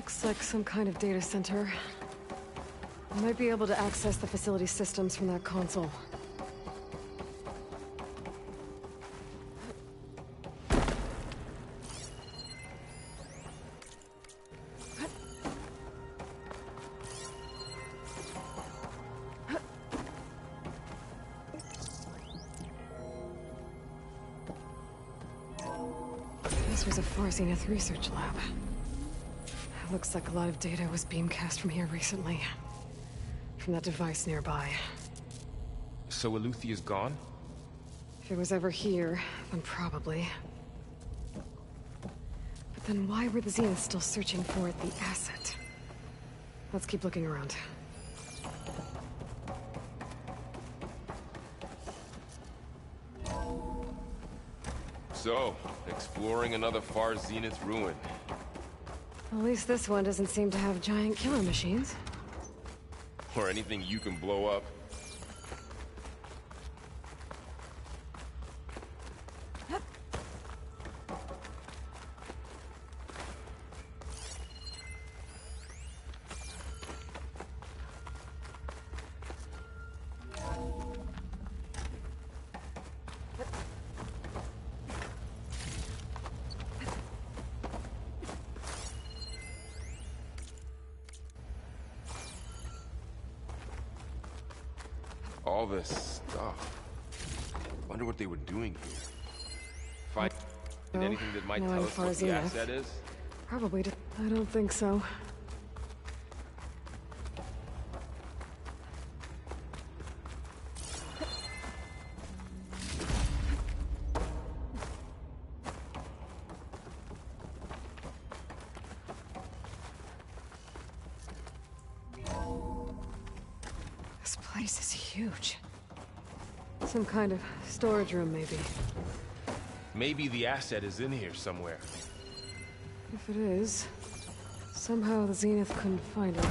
Looks like some kind of data center. I might be able to access the facility systems from that console. This was a Far Zenith research lab. Looks like a lot of data was beamcast from here recently. From that device nearby. So Eleuthea's gone? If it was ever here, then probably. But then why were the Zeniths still searching for the asset? Let's keep looking around. So, exploring another Far Zenith ruin. At least this one doesn't seem to have giant killer machines. Or anything you can blow up. All this stuff. Wonder what they were doing here. Find anything that might tell us what the asset is? Probably. I don't think so. This place is huge. Some kind of storage room, maybe. Maybe the asset is in here somewhere. If it is, somehow the Zenith couldn't find it.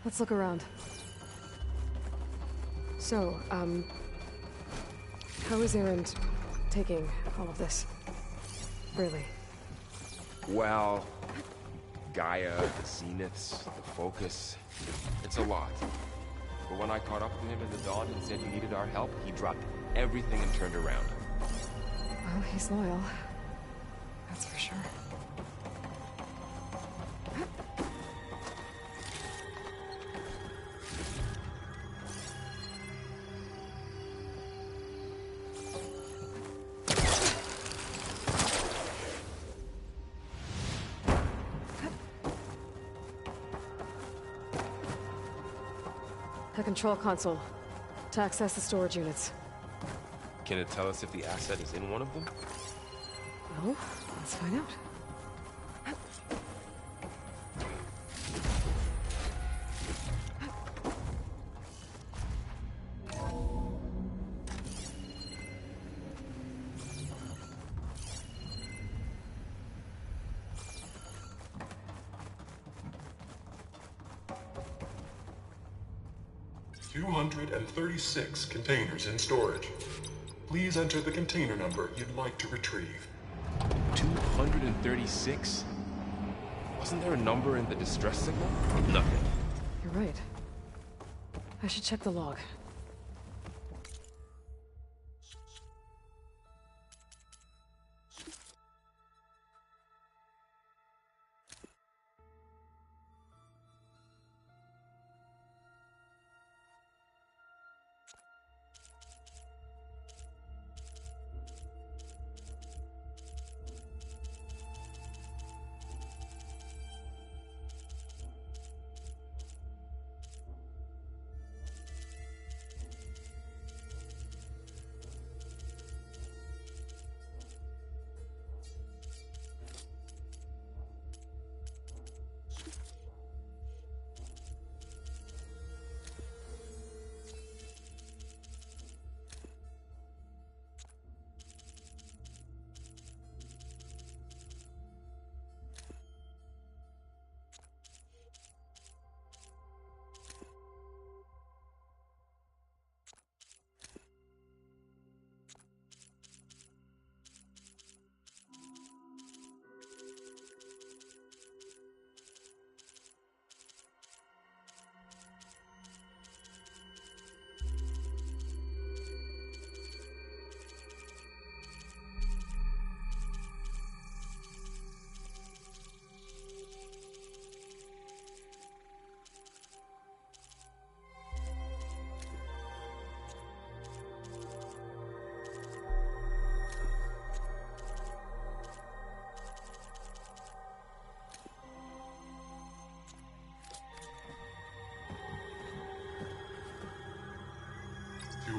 Let's look around. So, how is Erend taking all of this? Really? Well, Gaia, the Zeniths, the Focus. It's a lot. But when I caught up with him in the dawn and said you needed our help, he dropped everything and turned around. Well, he's loyal. That's for sure. The control console. To access the storage units. Can it tell us if the asset is in one of them? Well, let's find out. "236 containers in storage. Please enter the container number you'd like to retrieve." 236? Wasn't there a number in the distress signal? Nothing. You're right. I should check the log.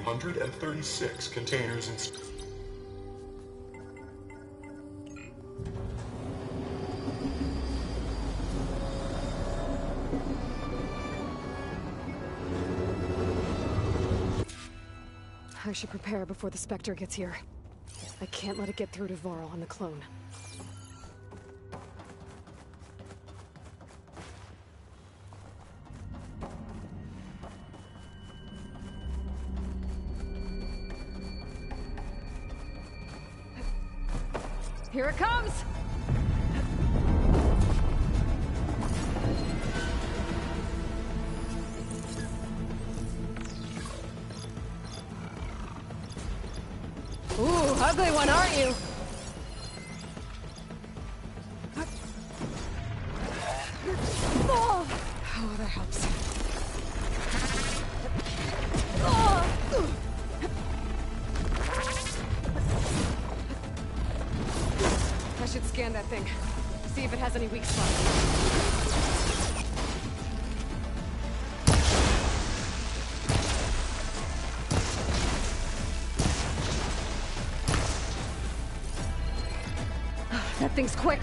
136 containers in... I should prepare before the Spectre gets here. I can't let it get through to Varl on the clone. Here it comes! Ooh, ugly one, aren't you? Oh, that helps. I should scan that thing. See if it has any weak spots. That thing's quick.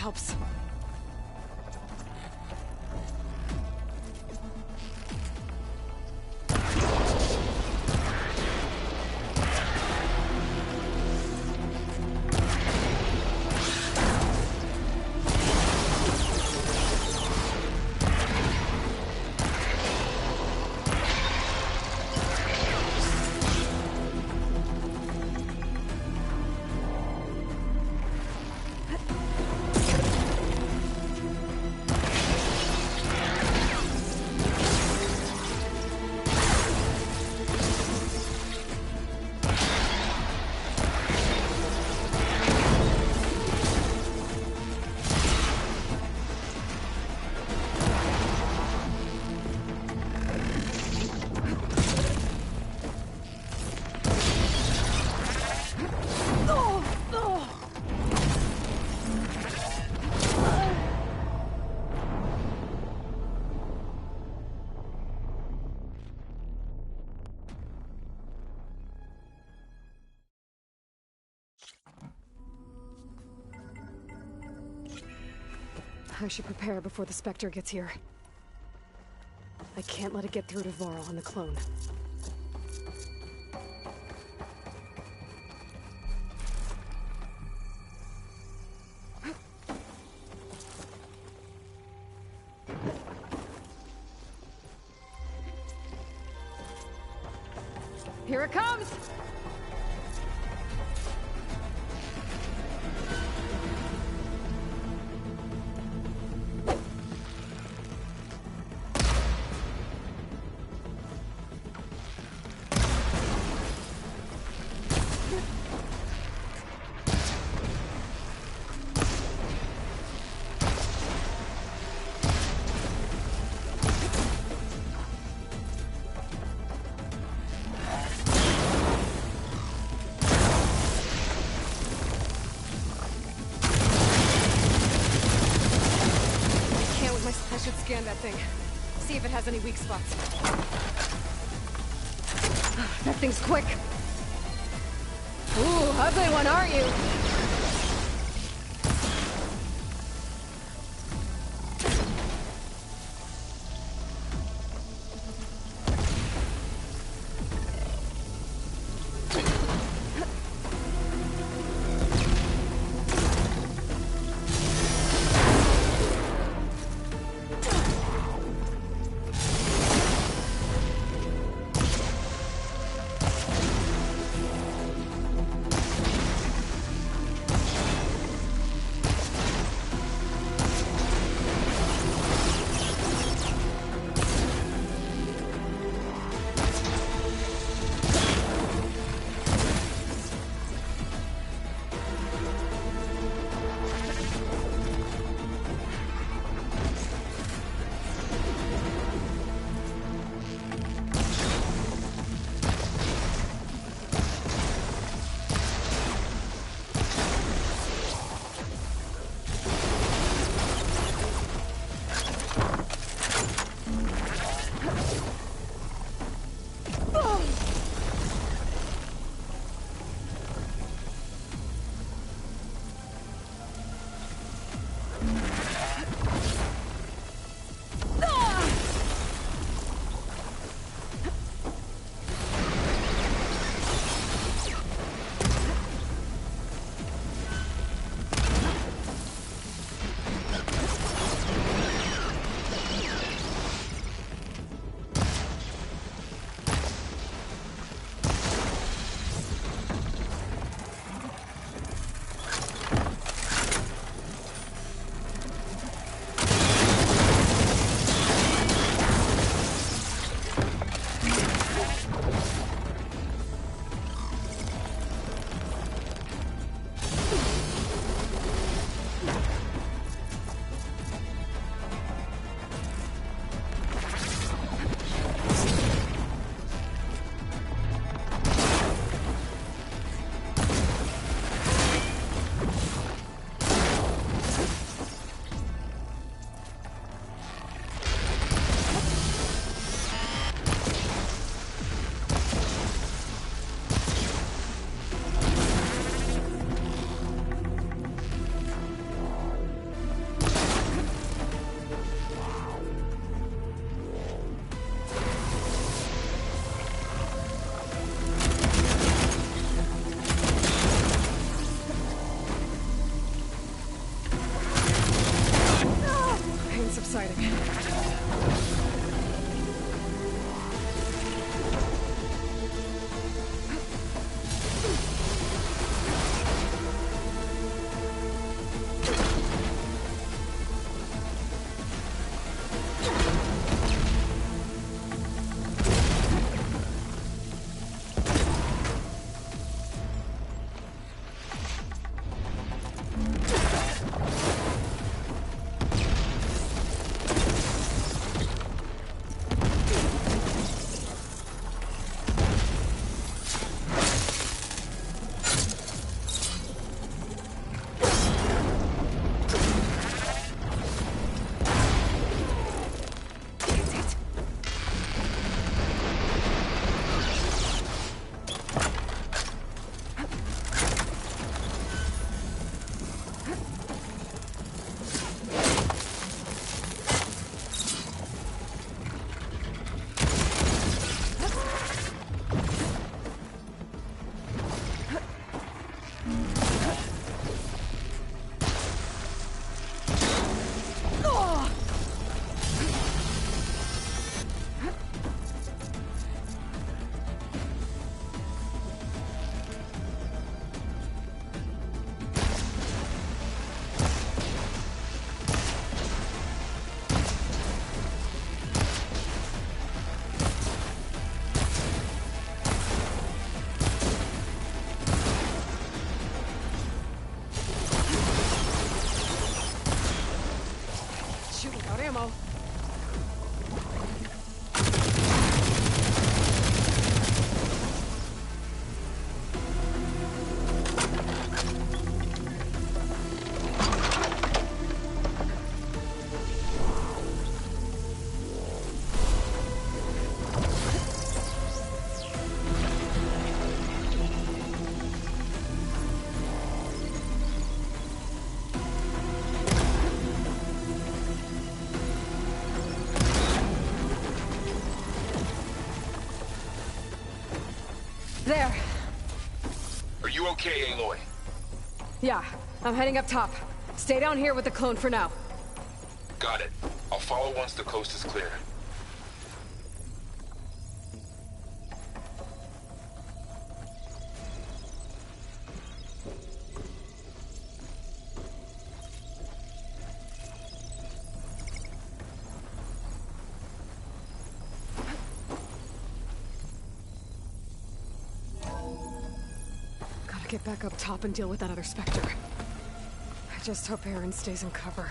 helps. I should prepare before the Spectre gets here. I can't let it get through to Varl and the clone. Here it comes! Scan that thing. See if it has any weak spots. That thing's quick. Ooh, ugly one, aren't you? Got ammo. There. Are you okay, Aloy? Yeah, I'm heading up top. Stay down here with the clone for now. Got it. I'll follow once the coast is clear. Gotta get back up top and deal with that other Spectre. I just hope Aaron stays in cover.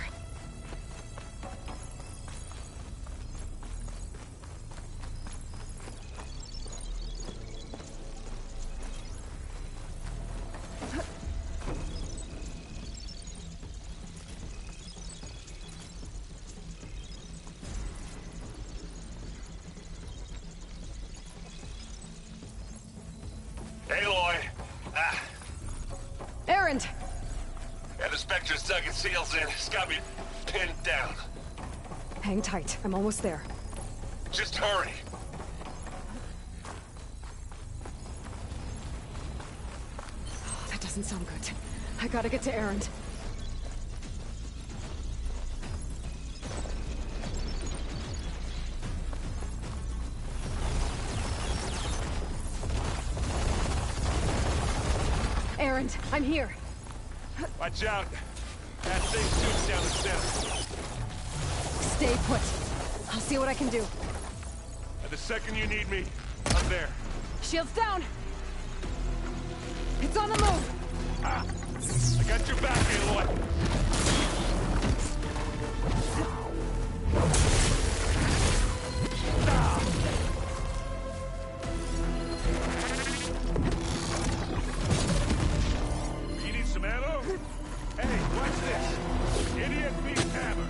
Aloy! Aaron! Yeah, the Spectre's dug its heels in. It's got me pinned down. Hang tight. I'm almost there. Just hurry. Oh, that doesn't sound good. I gotta get to Aaron. Aaron, I'm here. Watch out. That thing shoots down the center. Stay put. I'll see what I can do. And the second you need me, I'm there. Shields down! It's on the move! Ah! I got your back, Aloy. You need some ammo? Hey, watch this. Idiot beats hammer.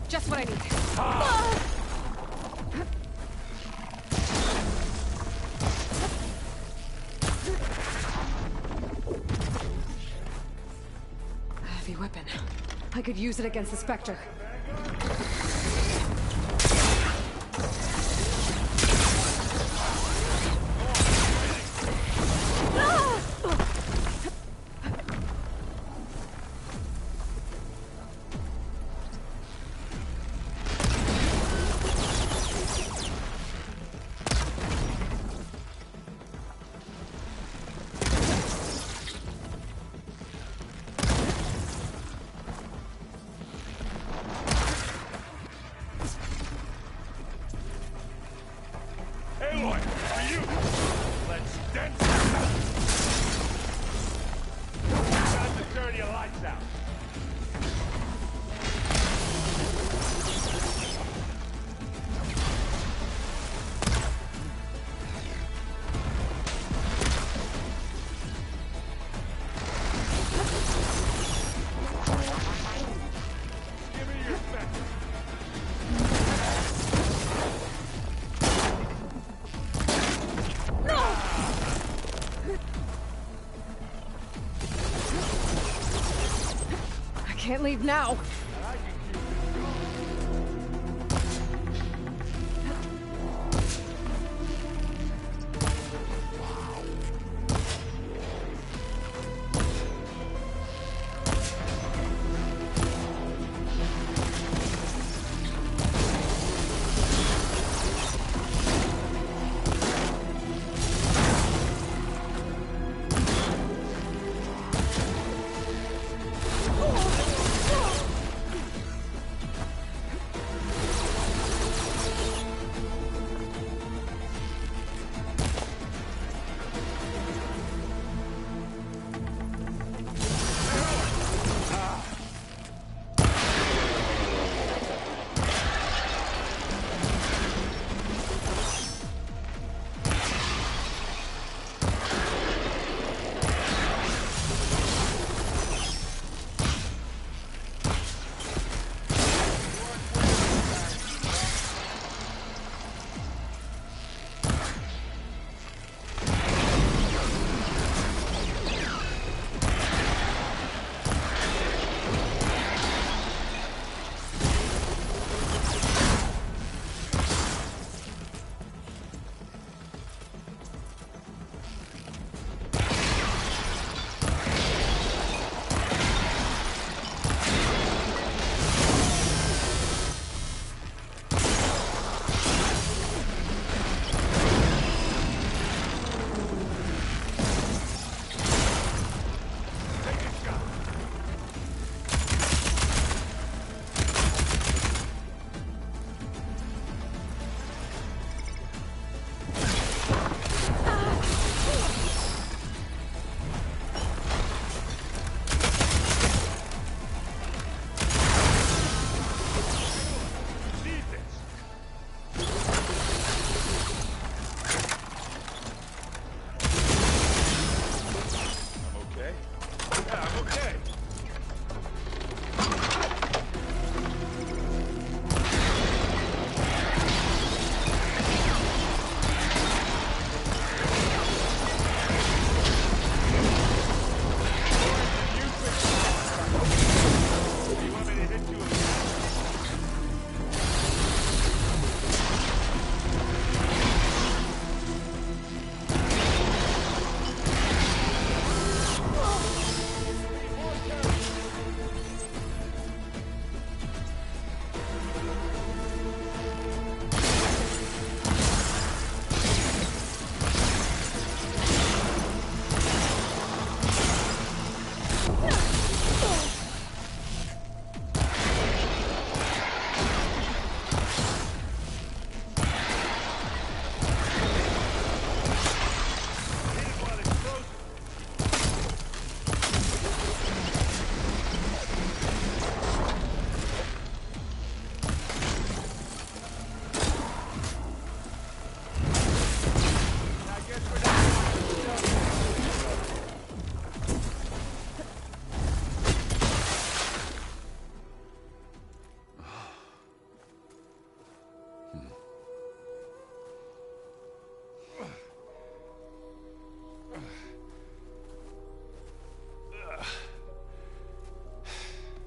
Just what I need. A heavy weapon. I could use it against the Spectre. Aloy, for you! Let's dance! Time to turn your lights out. Give me your Spectre. I can't leave now.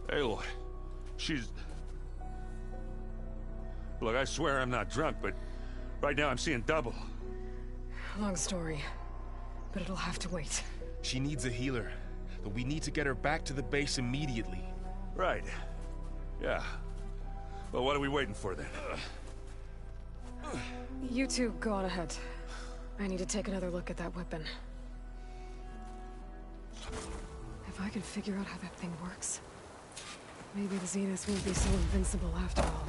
Aloy, she's... Look, I swear I'm not drunk, but right now I'm seeing double. Long story, but it'll have to wait. She needs a healer, but we need to get her back to the base immediately. Right. Yeah. Well, what are we waiting for then? You two go on ahead. I need to take another look at that weapon. If I can figure out how that thing works, maybe the Zenith won't be so invincible after all.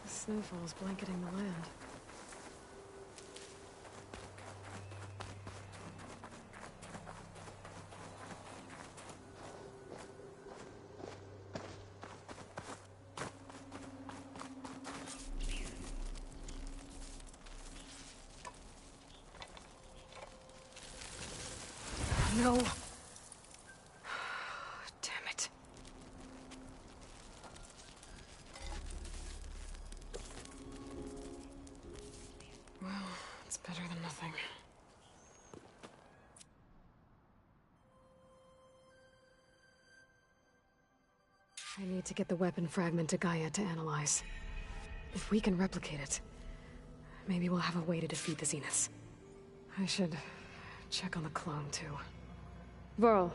The snowfall's blanketing the land. No. Damn it. Well, it's better than nothing. I need to get the weapon fragment to Gaia to analyze. If we can replicate it, maybe we'll have a way to defeat the Zeniths. I should check on the clone, too. Varl,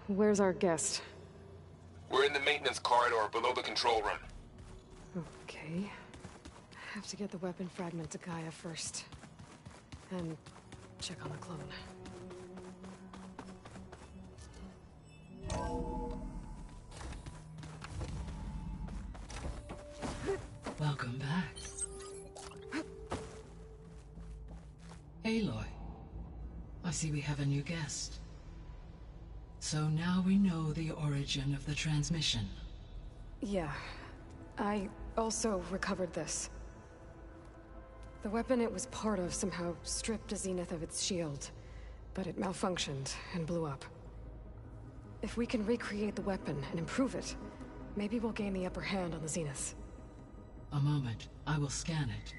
where's our guest? We're in the maintenance corridor below the control room. Okay. Have to get the weapon fragment to Gaia first. And check on the clone. Welcome back. Aloy, I see we have a new guest. So now we know the origin of the transmission. Yeah. I also recovered this. The weapon it was part of somehow stripped a Zenith of its shield, but it malfunctioned and blew up. If we can recreate the weapon and improve it, maybe we'll gain the upper hand on the Zeniths. A moment, I will scan it.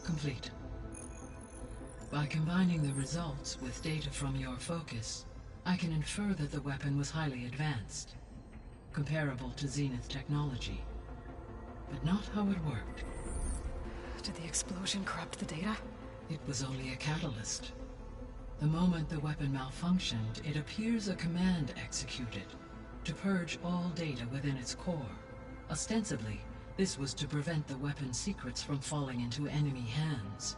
Complete. By combining the results with data from your focus, I can infer that the weapon was highly advanced, comparable to Zenith technology, but not how it worked. Did the explosion corrupt the data? It was only a catalyst. The moment the weapon malfunctioned, it appears a command executed to purge all data within its core. Ostensibly, this was to prevent the weapon's secrets from falling into enemy hands.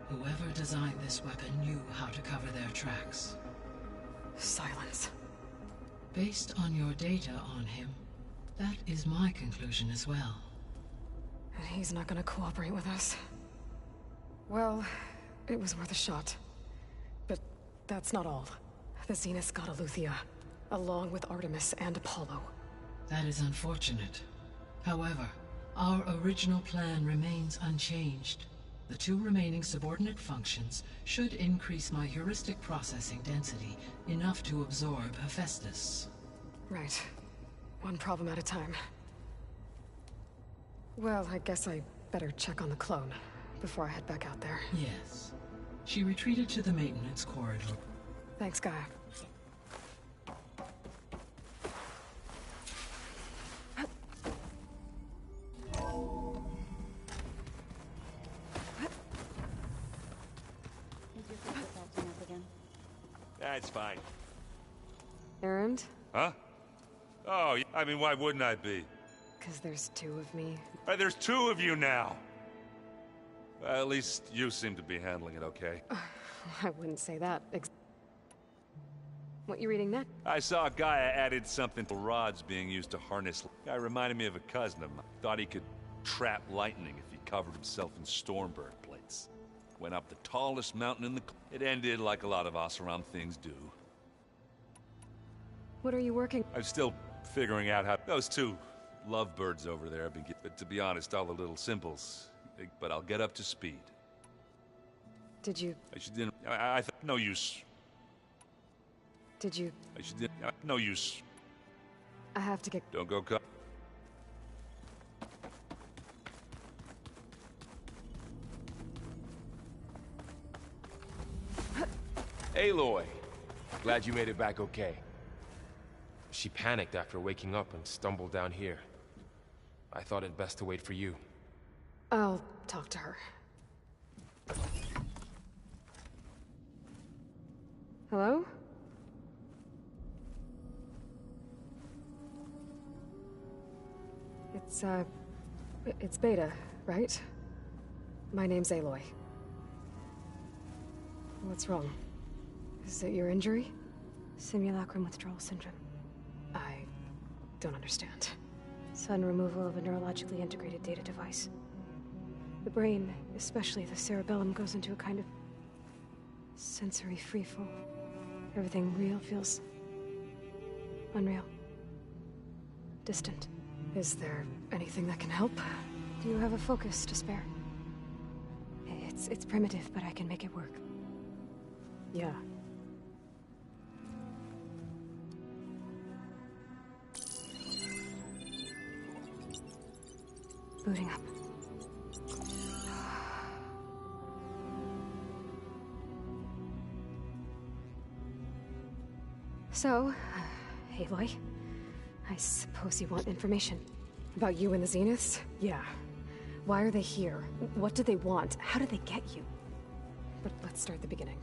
Whoever designed this weapon knew how to cover their tracks. Silence. Based on your data on him, that is my conclusion as well. And he's not gonna cooperate with us. Well, it was worth a shot. But that's not all. The Zeniths got Aletheia, along with Artemis and Apollo. That is unfortunate. However, our original plan remains unchanged. The two remaining subordinate functions should increase my heuristic processing density enough to absorb Hephaestus. Right. One problem at a time. Well, I guess I better check on the clone before I head back out there. Yes. She retreated to the maintenance corridor. Thanks, Gaia. That's fine. Errand? Huh? Oh, I mean, why wouldn't I be? 'Cause there's two of me. There's two of you now! Well, at least you seem to be handling it okay. I wouldn't say that. What you reading next? I saw Gaia added something to rods being used to harness. Guy reminded me of a cousin of mine. Thought he could trap lightning if he covered himself in Stormbird plates. Went up the tallest mountain in the... It ended like a lot of Oseram things do. What are you working? I'm still figuring out how... Those two lovebirds over there have been... But to be honest, all the little symbols. But I'll get up to speed. Did you... I didn't... I no use. Did you... No use. I have to get... Don't go cut. Aloy! Glad you made it back okay. She panicked after waking up and stumbled down here. I thought it best to wait for you. I'll talk to her. Hello? It's Beta, right? My name's Aloy. What's wrong? Is it your injury? Simulacrum withdrawal syndrome. I don't understand. Sudden removal of a neurologically integrated data device. The brain, especially the cerebellum, goes into a kind of sensory freefall. Everything real feels unreal. Distant. Is there anything that can help? Do you have a focus to spare? It's primitive, but I can make it work. Yeah. Booting up. So, Aloy, I suppose you want information. About you and the Zeniths? Yeah. Why are they here? What do they want? How did they get you? But let's start at the beginning.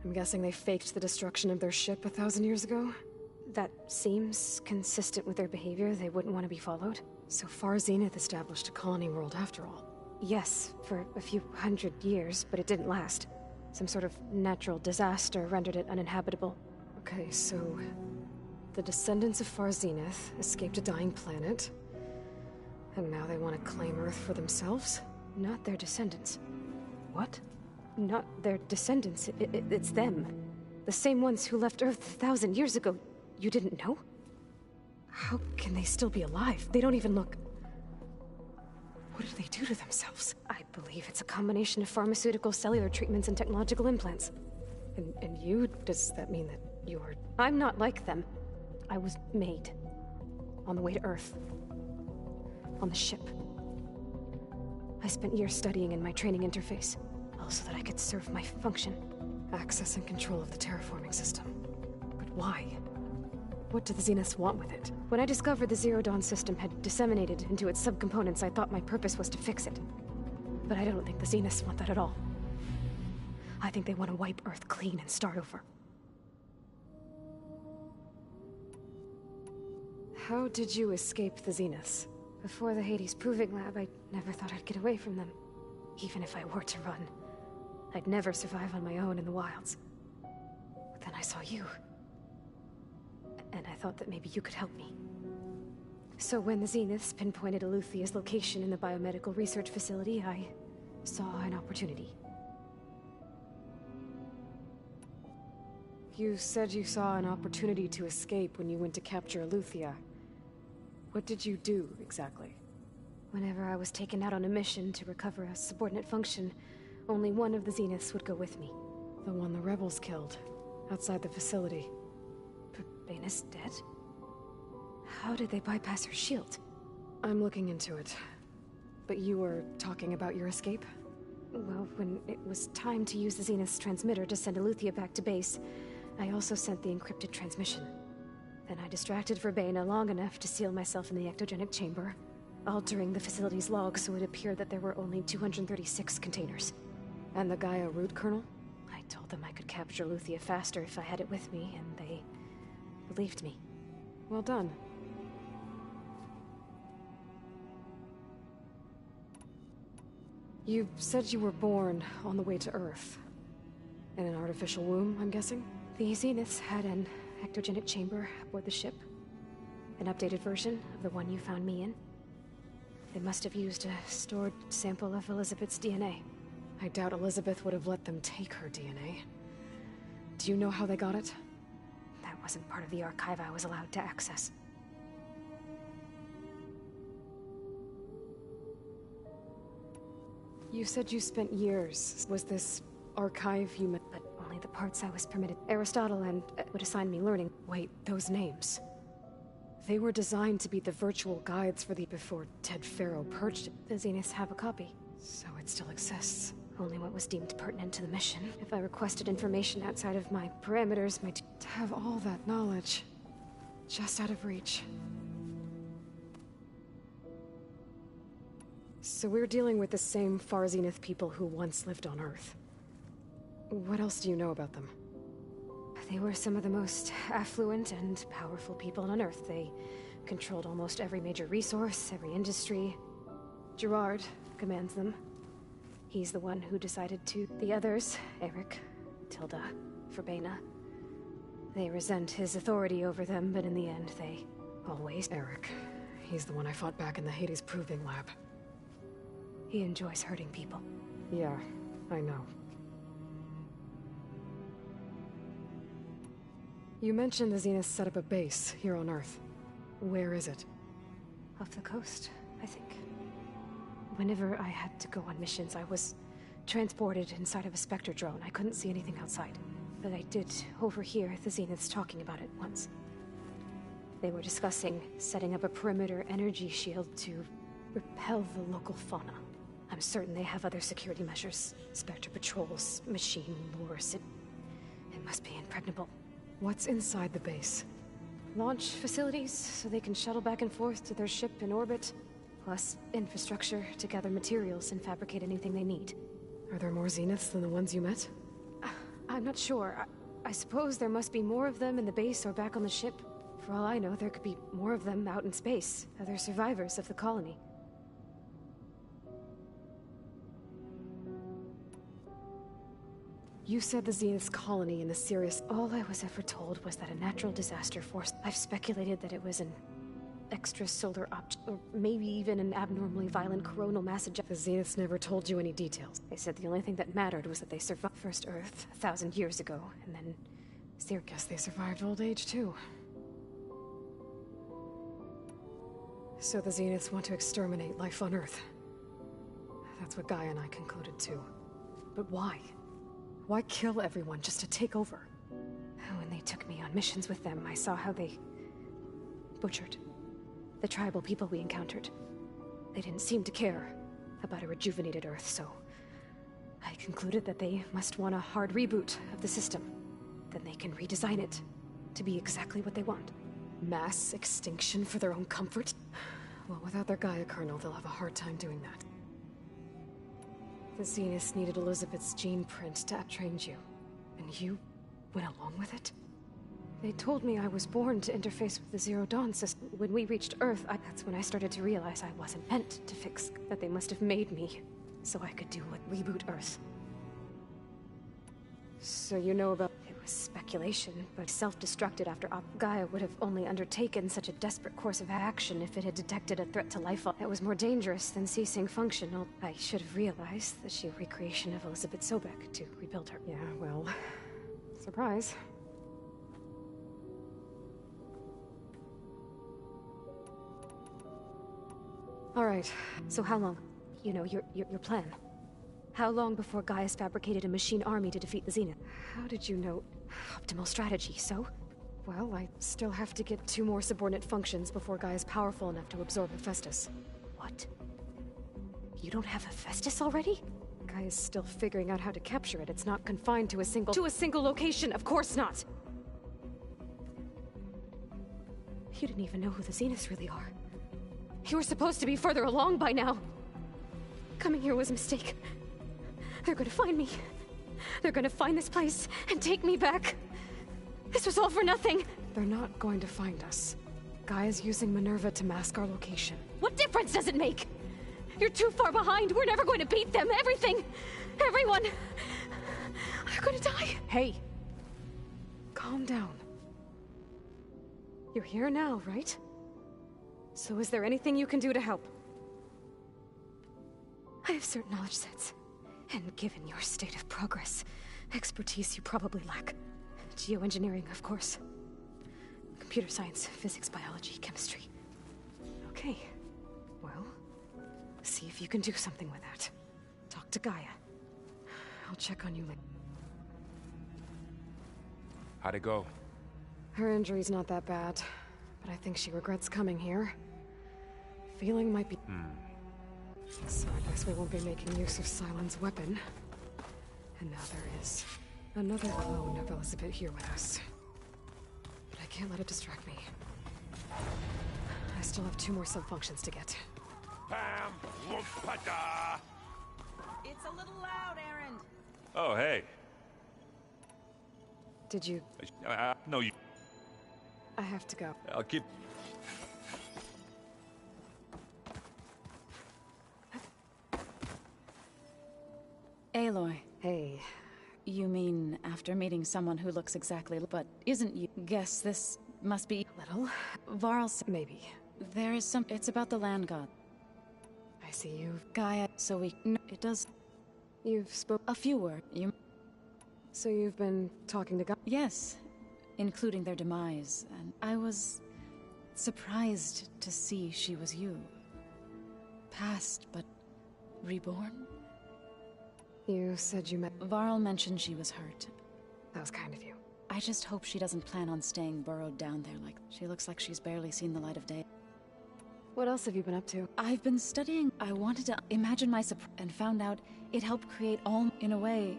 I'm guessing they faked the destruction of their ship 1,000 years ago? That seems consistent with their behavior. They wouldn't want to be followed. So far, Zenith established a colony world after all. Yes, for a few hundred years, but it didn't last. Some sort of natural disaster rendered it uninhabitable. Okay, so... the descendants of Far Zenith escaped a dying planet, and now they want to claim Earth for themselves? Not their descendants. What? Not their descendants. It's them. The same ones who left Earth 1,000 years ago. You didn't know? How can they still be alive? They don't even look... What did they do to themselves? I believe it's a combination of pharmaceutical, cellular treatments, and technological implants. And you? Does that mean that you're... I'm not like them. I was made. On the way to Earth. On the ship. I spent years studying in my training interface, so that I could serve my function. Access and control of the terraforming system. But why? What do the Zeniths want with it? When I discovered the Zero Dawn system had disseminated into its subcomponents, I thought my purpose was to fix it. But I don't think the Zeniths want that at all. I think they want to wipe Earth clean and start over. How did you escape the Zeniths? Before the Hades Proving Lab, I never thought I'd get away from them. Even if I were to run. I'd never survive on my own in the wilds. But then I saw you. And I thought that maybe you could help me. So when the Zeniths pinpointed Eluthia's location in the biomedical research facility, I saw an opportunity. You said you saw an opportunity to escape when you went to capture Eluthia. What did you do, exactly? Whenever I was taken out on a mission to recover a subordinate function, only one of the Zeniths would go with me. The one the rebels killed, outside the facility. Baina's dead? How did they bypass her shield? I'm looking into it. But you were talking about your escape? Well, when it was time to use the Zenith's transmitter to send Eluthia back to base, I also sent the encrypted transmission. Then I distracted Verbena long enough to seal myself in the ectogenic chamber, altering the facility's log so it appeared that there were only 236 containers. And the Gaia root kernel? I told them I could capture Eluthia faster if I had it with me, and they believed me. Well done. You said you were born on the way to Earth. In an artificial womb, I'm guessing? The Zeniths had an ectogenic chamber aboard the ship. An updated version of the one you found me in. They must have used a stored sample of Elizabeth's DNA. I doubt Elizabeth would have let them take her DNA. Do you know how they got it? That wasn't part of the archive I was allowed to access. You said you spent years. Was this archive you met? But only the parts I was permitted. Aristotle and would assign me learning. Wait, those names. They were designed to be the virtual guides for the before Ted Faro purged it. The Zeniths have a copy. So it still exists. Only what was deemed pertinent to the mission. If I requested information outside of my parameters, to have all that knowledge, just out of reach. So we're dealing with the same Far Zenith people who once lived on Earth. What else do you know about them? They were some of the most affluent and powerful people on Earth. They controlled almost every major resource, every industry. Gerard commands them. He's the one who decided to... The others, Eric, Tilda, Verbena, they resent his authority over them, but in the end, they always... Eric. He's the one I fought back in the Hades Proving Lab. He enjoys hurting people. Yeah, I know. You mentioned the Zeniths set up a base here on Earth. Where is it? Off the coast, I think. Whenever I had to go on missions, I was transported inside of a Spectre drone. I couldn't see anything outside. But I did overhear the Zeniths talking about it once. They were discussing setting up a perimeter energy shield to repel the local fauna. I'm certain they have other security measures. Spectre patrols, machine lures. It must be impregnable. What's inside the base? Launch facilities, so they can shuttle back and forth to their ship in orbit. Plus, infrastructure to gather materials and fabricate anything they need. Are there more Zeniths than the ones you met? I'm not sure. I suppose there must be more of them in the base or back on the ship. For all I know, there could be more of them out in space. Other survivors of the colony. You said the Zenith's colony in the Sirius... All I was ever told was that a natural disaster forced... I've speculated that it was an extrasolar object, or maybe even an abnormally violent coronal mass ejection. The Zeniths never told you any details. They said the only thing that mattered was that they survived first Earth 1,000 years ago, and then... Guess they survived old age, too. So the Zeniths want to exterminate life on Earth. That's what Gaia and I concluded, too. But why? Why kill everyone just to take over? When they took me on missions with them, I saw how they... butchered the tribal people we encountered. They didn't seem to care about a rejuvenated Earth, so... I concluded that they must want a hard reboot of the system. Then they can redesign it to be exactly what they want. Mass extinction for their own comfort? Well, without their Gaia kernel, they'll have a hard time doing that. The Zeniths needed Elizabeth's gene print to train you, and you went along with it? They told me I was born to interface with the Zero Dawn system. When we reached Earth, that's when I started to realize I wasn't meant to fix, that they must have made me so I could do what reboot Earth. So you know about... It was speculation, but self-destructed after Gaia would have only undertaken such a desperate course of action if it had detected a threat to life that was more dangerous than ceasing function. I should have realized the sheer recreation of Elizabeth Sobek to rebuild her. Yeah, well... surprise. All right, so how long? You know, your plan. How long before Gaia's fabricated a machine army to defeat the Zenith? How did you know? Optimal strategy, so? Well, I still have to get 2 more subordinate functions before Gaia's powerful enough to absorb Hephaestus. What? You don't have Hephaestus already? Gaia's still figuring out how to capture it. It's not confined to a single... To a single location, of course not! You didn't even know who the Zeniths really are. You were supposed to be further along by now. Coming here was a mistake. They're gonna find me. They're gonna find this place and take me back. This was all for nothing. They're not going to find us. Gaia's using Minerva to mask our location. What difference does it make? You're too far behind. We're never going to beat them. Everything. Everyone. They're gonna die. Hey. Calm down. You're here now, right? So is there anything you can do to help? I have certain knowledge sets. And given your state of progress, expertise you probably lack. Geoengineering, of course. Computer science, physics, biology, chemistry. Okay. Well, see if you can do something with that. Talk to Gaia. I'll check on you later. How'd it go? Her injury's not that bad, but I think she regrets coming here. Feeling might be... So I guess we won't be making use of Sylens' weapon. And now there is another clone of Elizabeth here with us. But I can't let it distract me. I still have 2 more sub-functions to get. Pam! Whoopata! It's a little loud, Aaron. Oh, hey. Did you... No, you... I have to go. I'll keep... Aloy. Hey. You mean after meeting someone who looks exactly but isn't you? Guess this must be... Little? Varl's... Maybe. There is some... It's about the land god. I see you. Gaia, so we... No, it does... You've spoke... A few words. You... So you've been talking to Gaia? Yes. Including their demise, and I was... surprised to see she was you. Past, but... reborn? You said you met... Varl mentioned she was hurt. That was kind of you. I just hope she doesn't plan on staying burrowed down there like... She looks like she's barely seen the light of day. What else have you been up to? I've been studying. I wanted to imagine my surprise and found out it helped create all... In a way,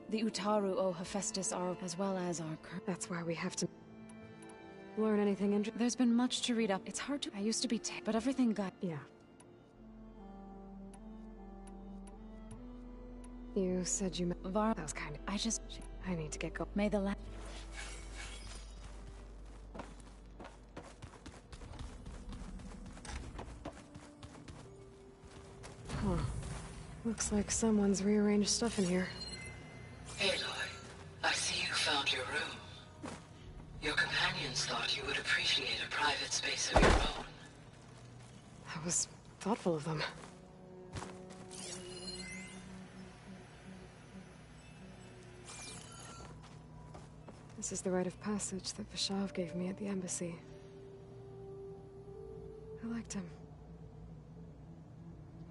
the Utaru o Hephaestus are as well as our... That's why we have to... learn anything interesting. There's been much to read up. It's hard to... I used to be... but everything got... Yeah. You said you met... Varl... That was kind of... I just... I need to get going. May the land... Huh. Looks like someone's rearranged stuff in here. Aloy, I see you found your room. Your companions thought you would appreciate a private space of your own. That was thoughtful of them. This is the rite of passage that Vashav gave me at the embassy. I liked him.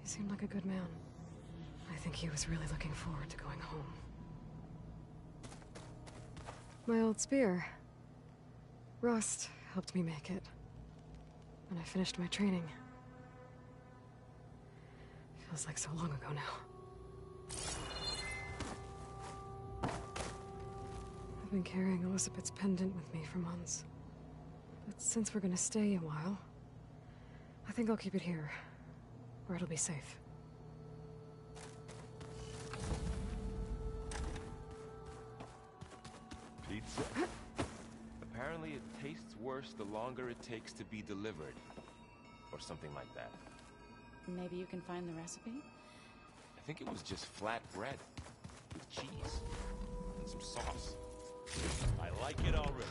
He seemed like a good man. I think he was really looking forward to going home. My old spear. Rust helped me make it. When I finished my training. Feels like so long ago now. I've been carrying Elizabeth's pendant with me for months. But since we're gonna stay a while, I think I'll keep it here, where it'll be safe. Pizza? Apparently it tastes worse the longer it takes to be delivered. Or something like that. Maybe you can find the recipe? I think it was just flat bread. With cheese. And some sauce. I like it already.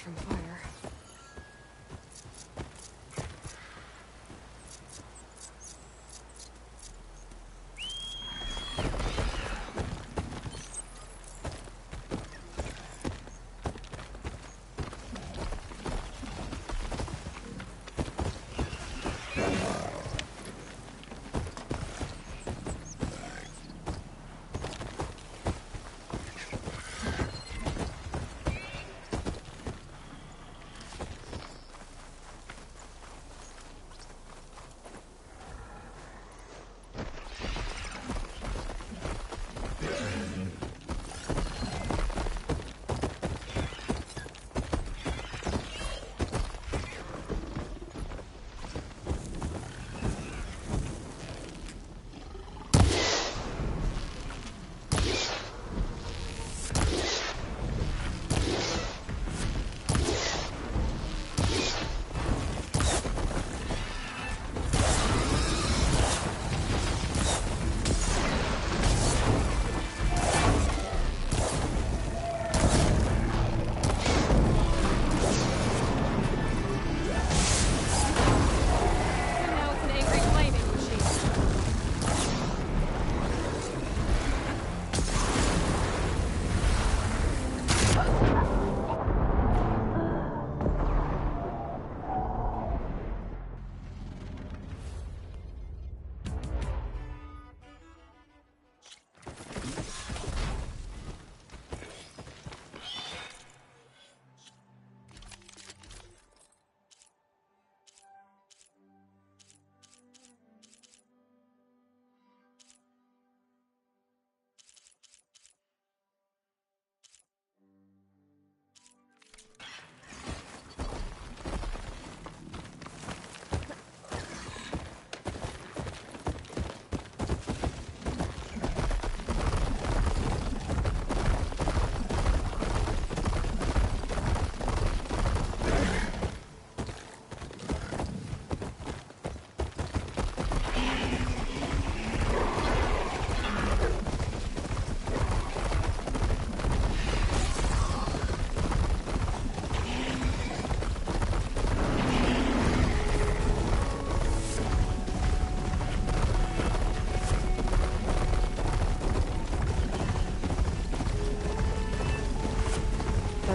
from fire.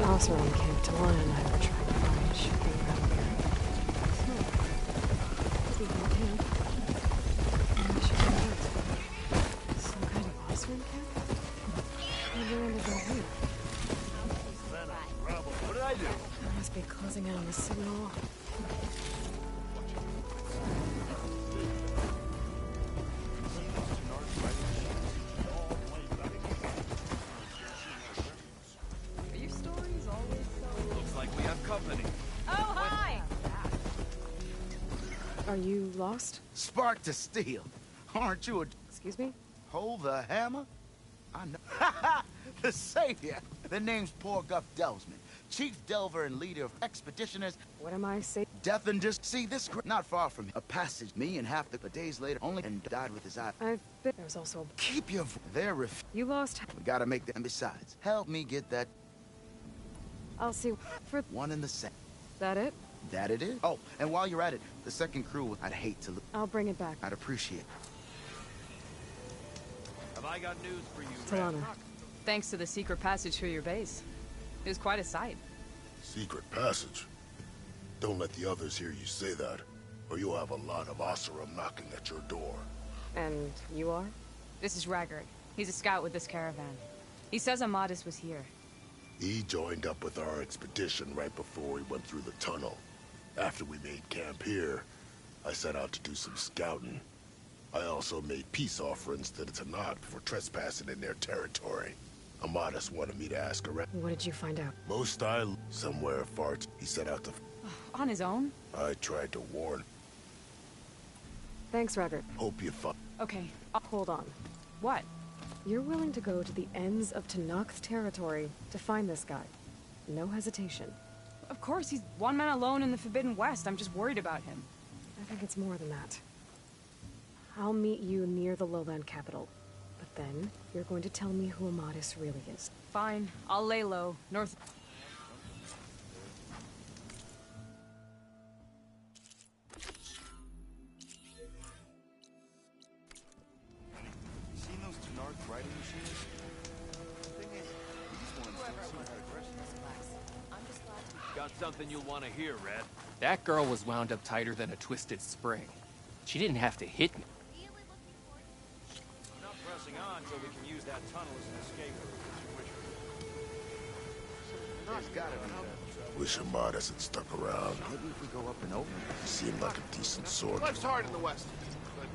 Also on Camp Talon and I were trying to find shipping around here. Speaking of camp, I should find out. Some kind of Osram camp? Maybe we're under the here. What did I do? I must be closing in on the signal. Are you lost? Spark to steel. Aren't you a... Excuse me? Hold the hammer? I know. Ha ha! The savior! The name's Poor Guff Delsman, chief delver and leader of expeditioners. What am I saying? Death and just... See, this... Not far from a passage. Me and half the days later only and died with his eye. I've been... There was also a... Keep your... There, You lost... We gotta make that... And besides, help me get that... I'll see... For... One in the same. That it? That it is? Oh, and while you're at it, the second crew, I'd hate to lose. I'll bring it back. I'd appreciate it. Have I got news for you, Talana. Thanks to the secret passage through your base. It was quite a sight. Secret passage? Don't let the others hear you say that, or you'll have a lot of Oseram knocking at your door. And you are? This is Raggard. He's a scout with this caravan. He says Amadis was here. He joined up with our expedition right before we went through the tunnel. After we made camp here, I set out to do some scouting. I also made peace offerings to the Tanakh for trespassing in their territory. Amadis wanted me to ask around. What did you find out? Most I... Somewhere far... He set out to... On his own? I tried to warn. Thanks, Raggard. Hope you find... Okay. Hold on. What? You're willing to go to the ends of Tanakh's territory to find this guy. No hesitation. Of course, he's one man alone in the Forbidden West. I'm just worried about him. I think it's more than that. I'll meet you near the lowland capital. But then, you're going to tell me who Amadis really is. Fine. I'll lay low. North... something you'll want to hear, Red. That girl was wound up tighter than a twisted spring. She didn't have to hit me. I'm not pressing on so we can use that tunnel as an escape route. There's gotta be better. Wish Ahmad hasn't stuck around. Maybe if we go up and over. He seemed like a decent sword. Life's hard in the West, but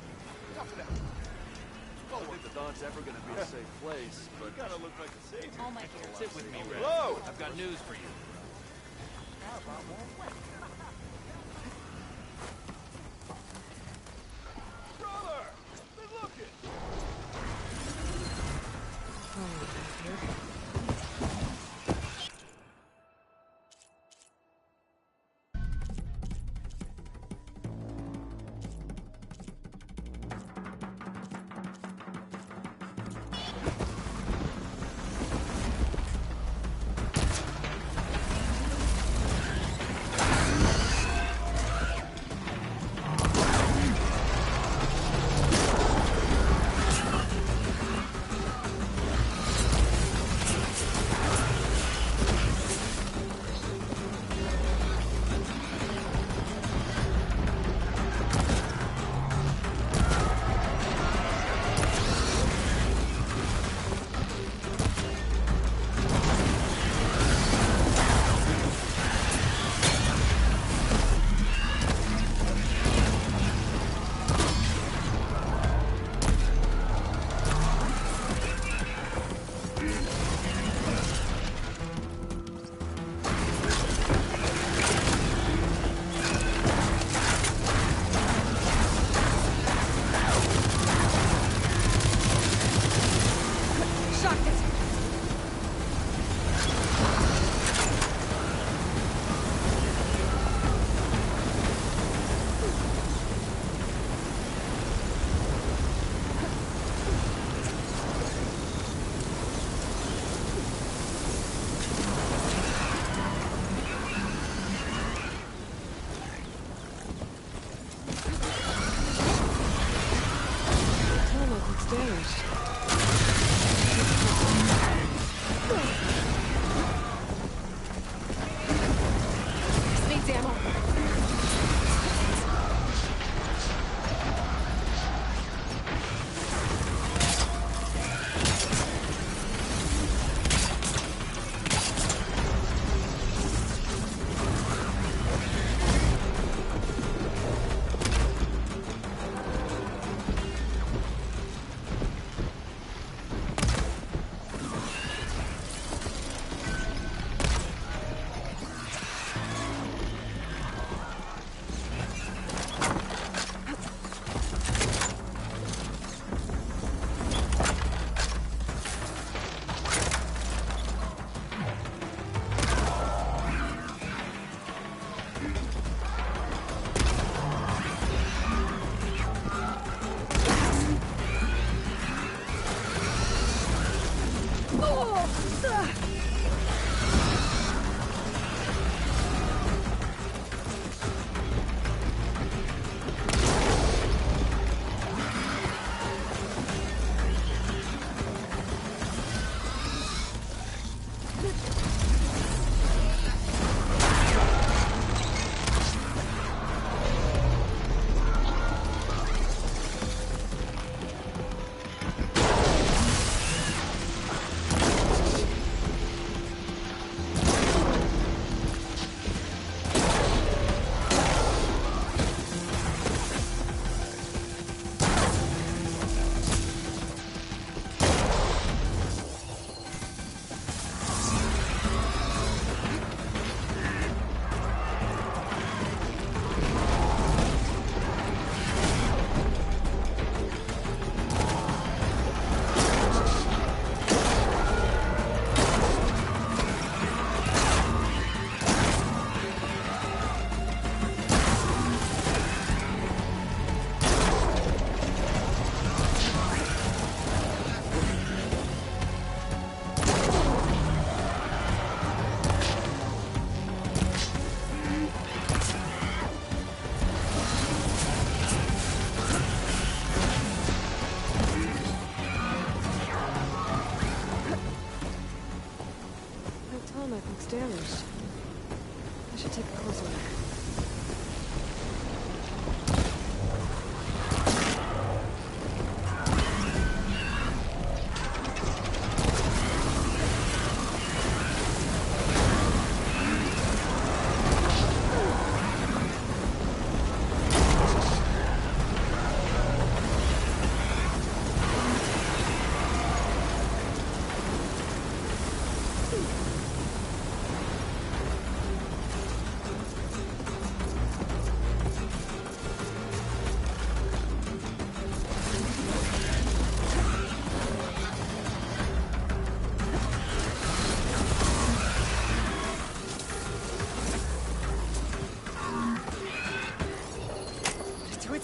tough it out. I don't think the Dawn's ever gonna be a safe place, but you gotta look like a savior. Oh my God. Sit with me, Red. Whoa! I've got news for you. Brother! Been looking!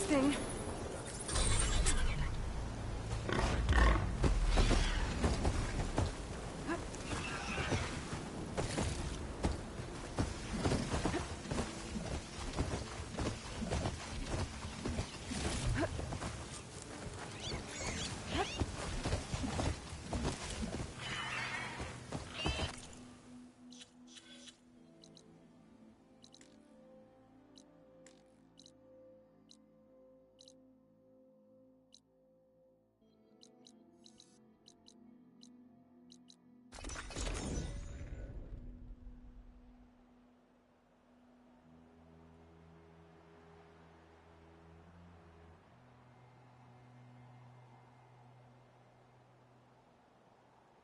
thing.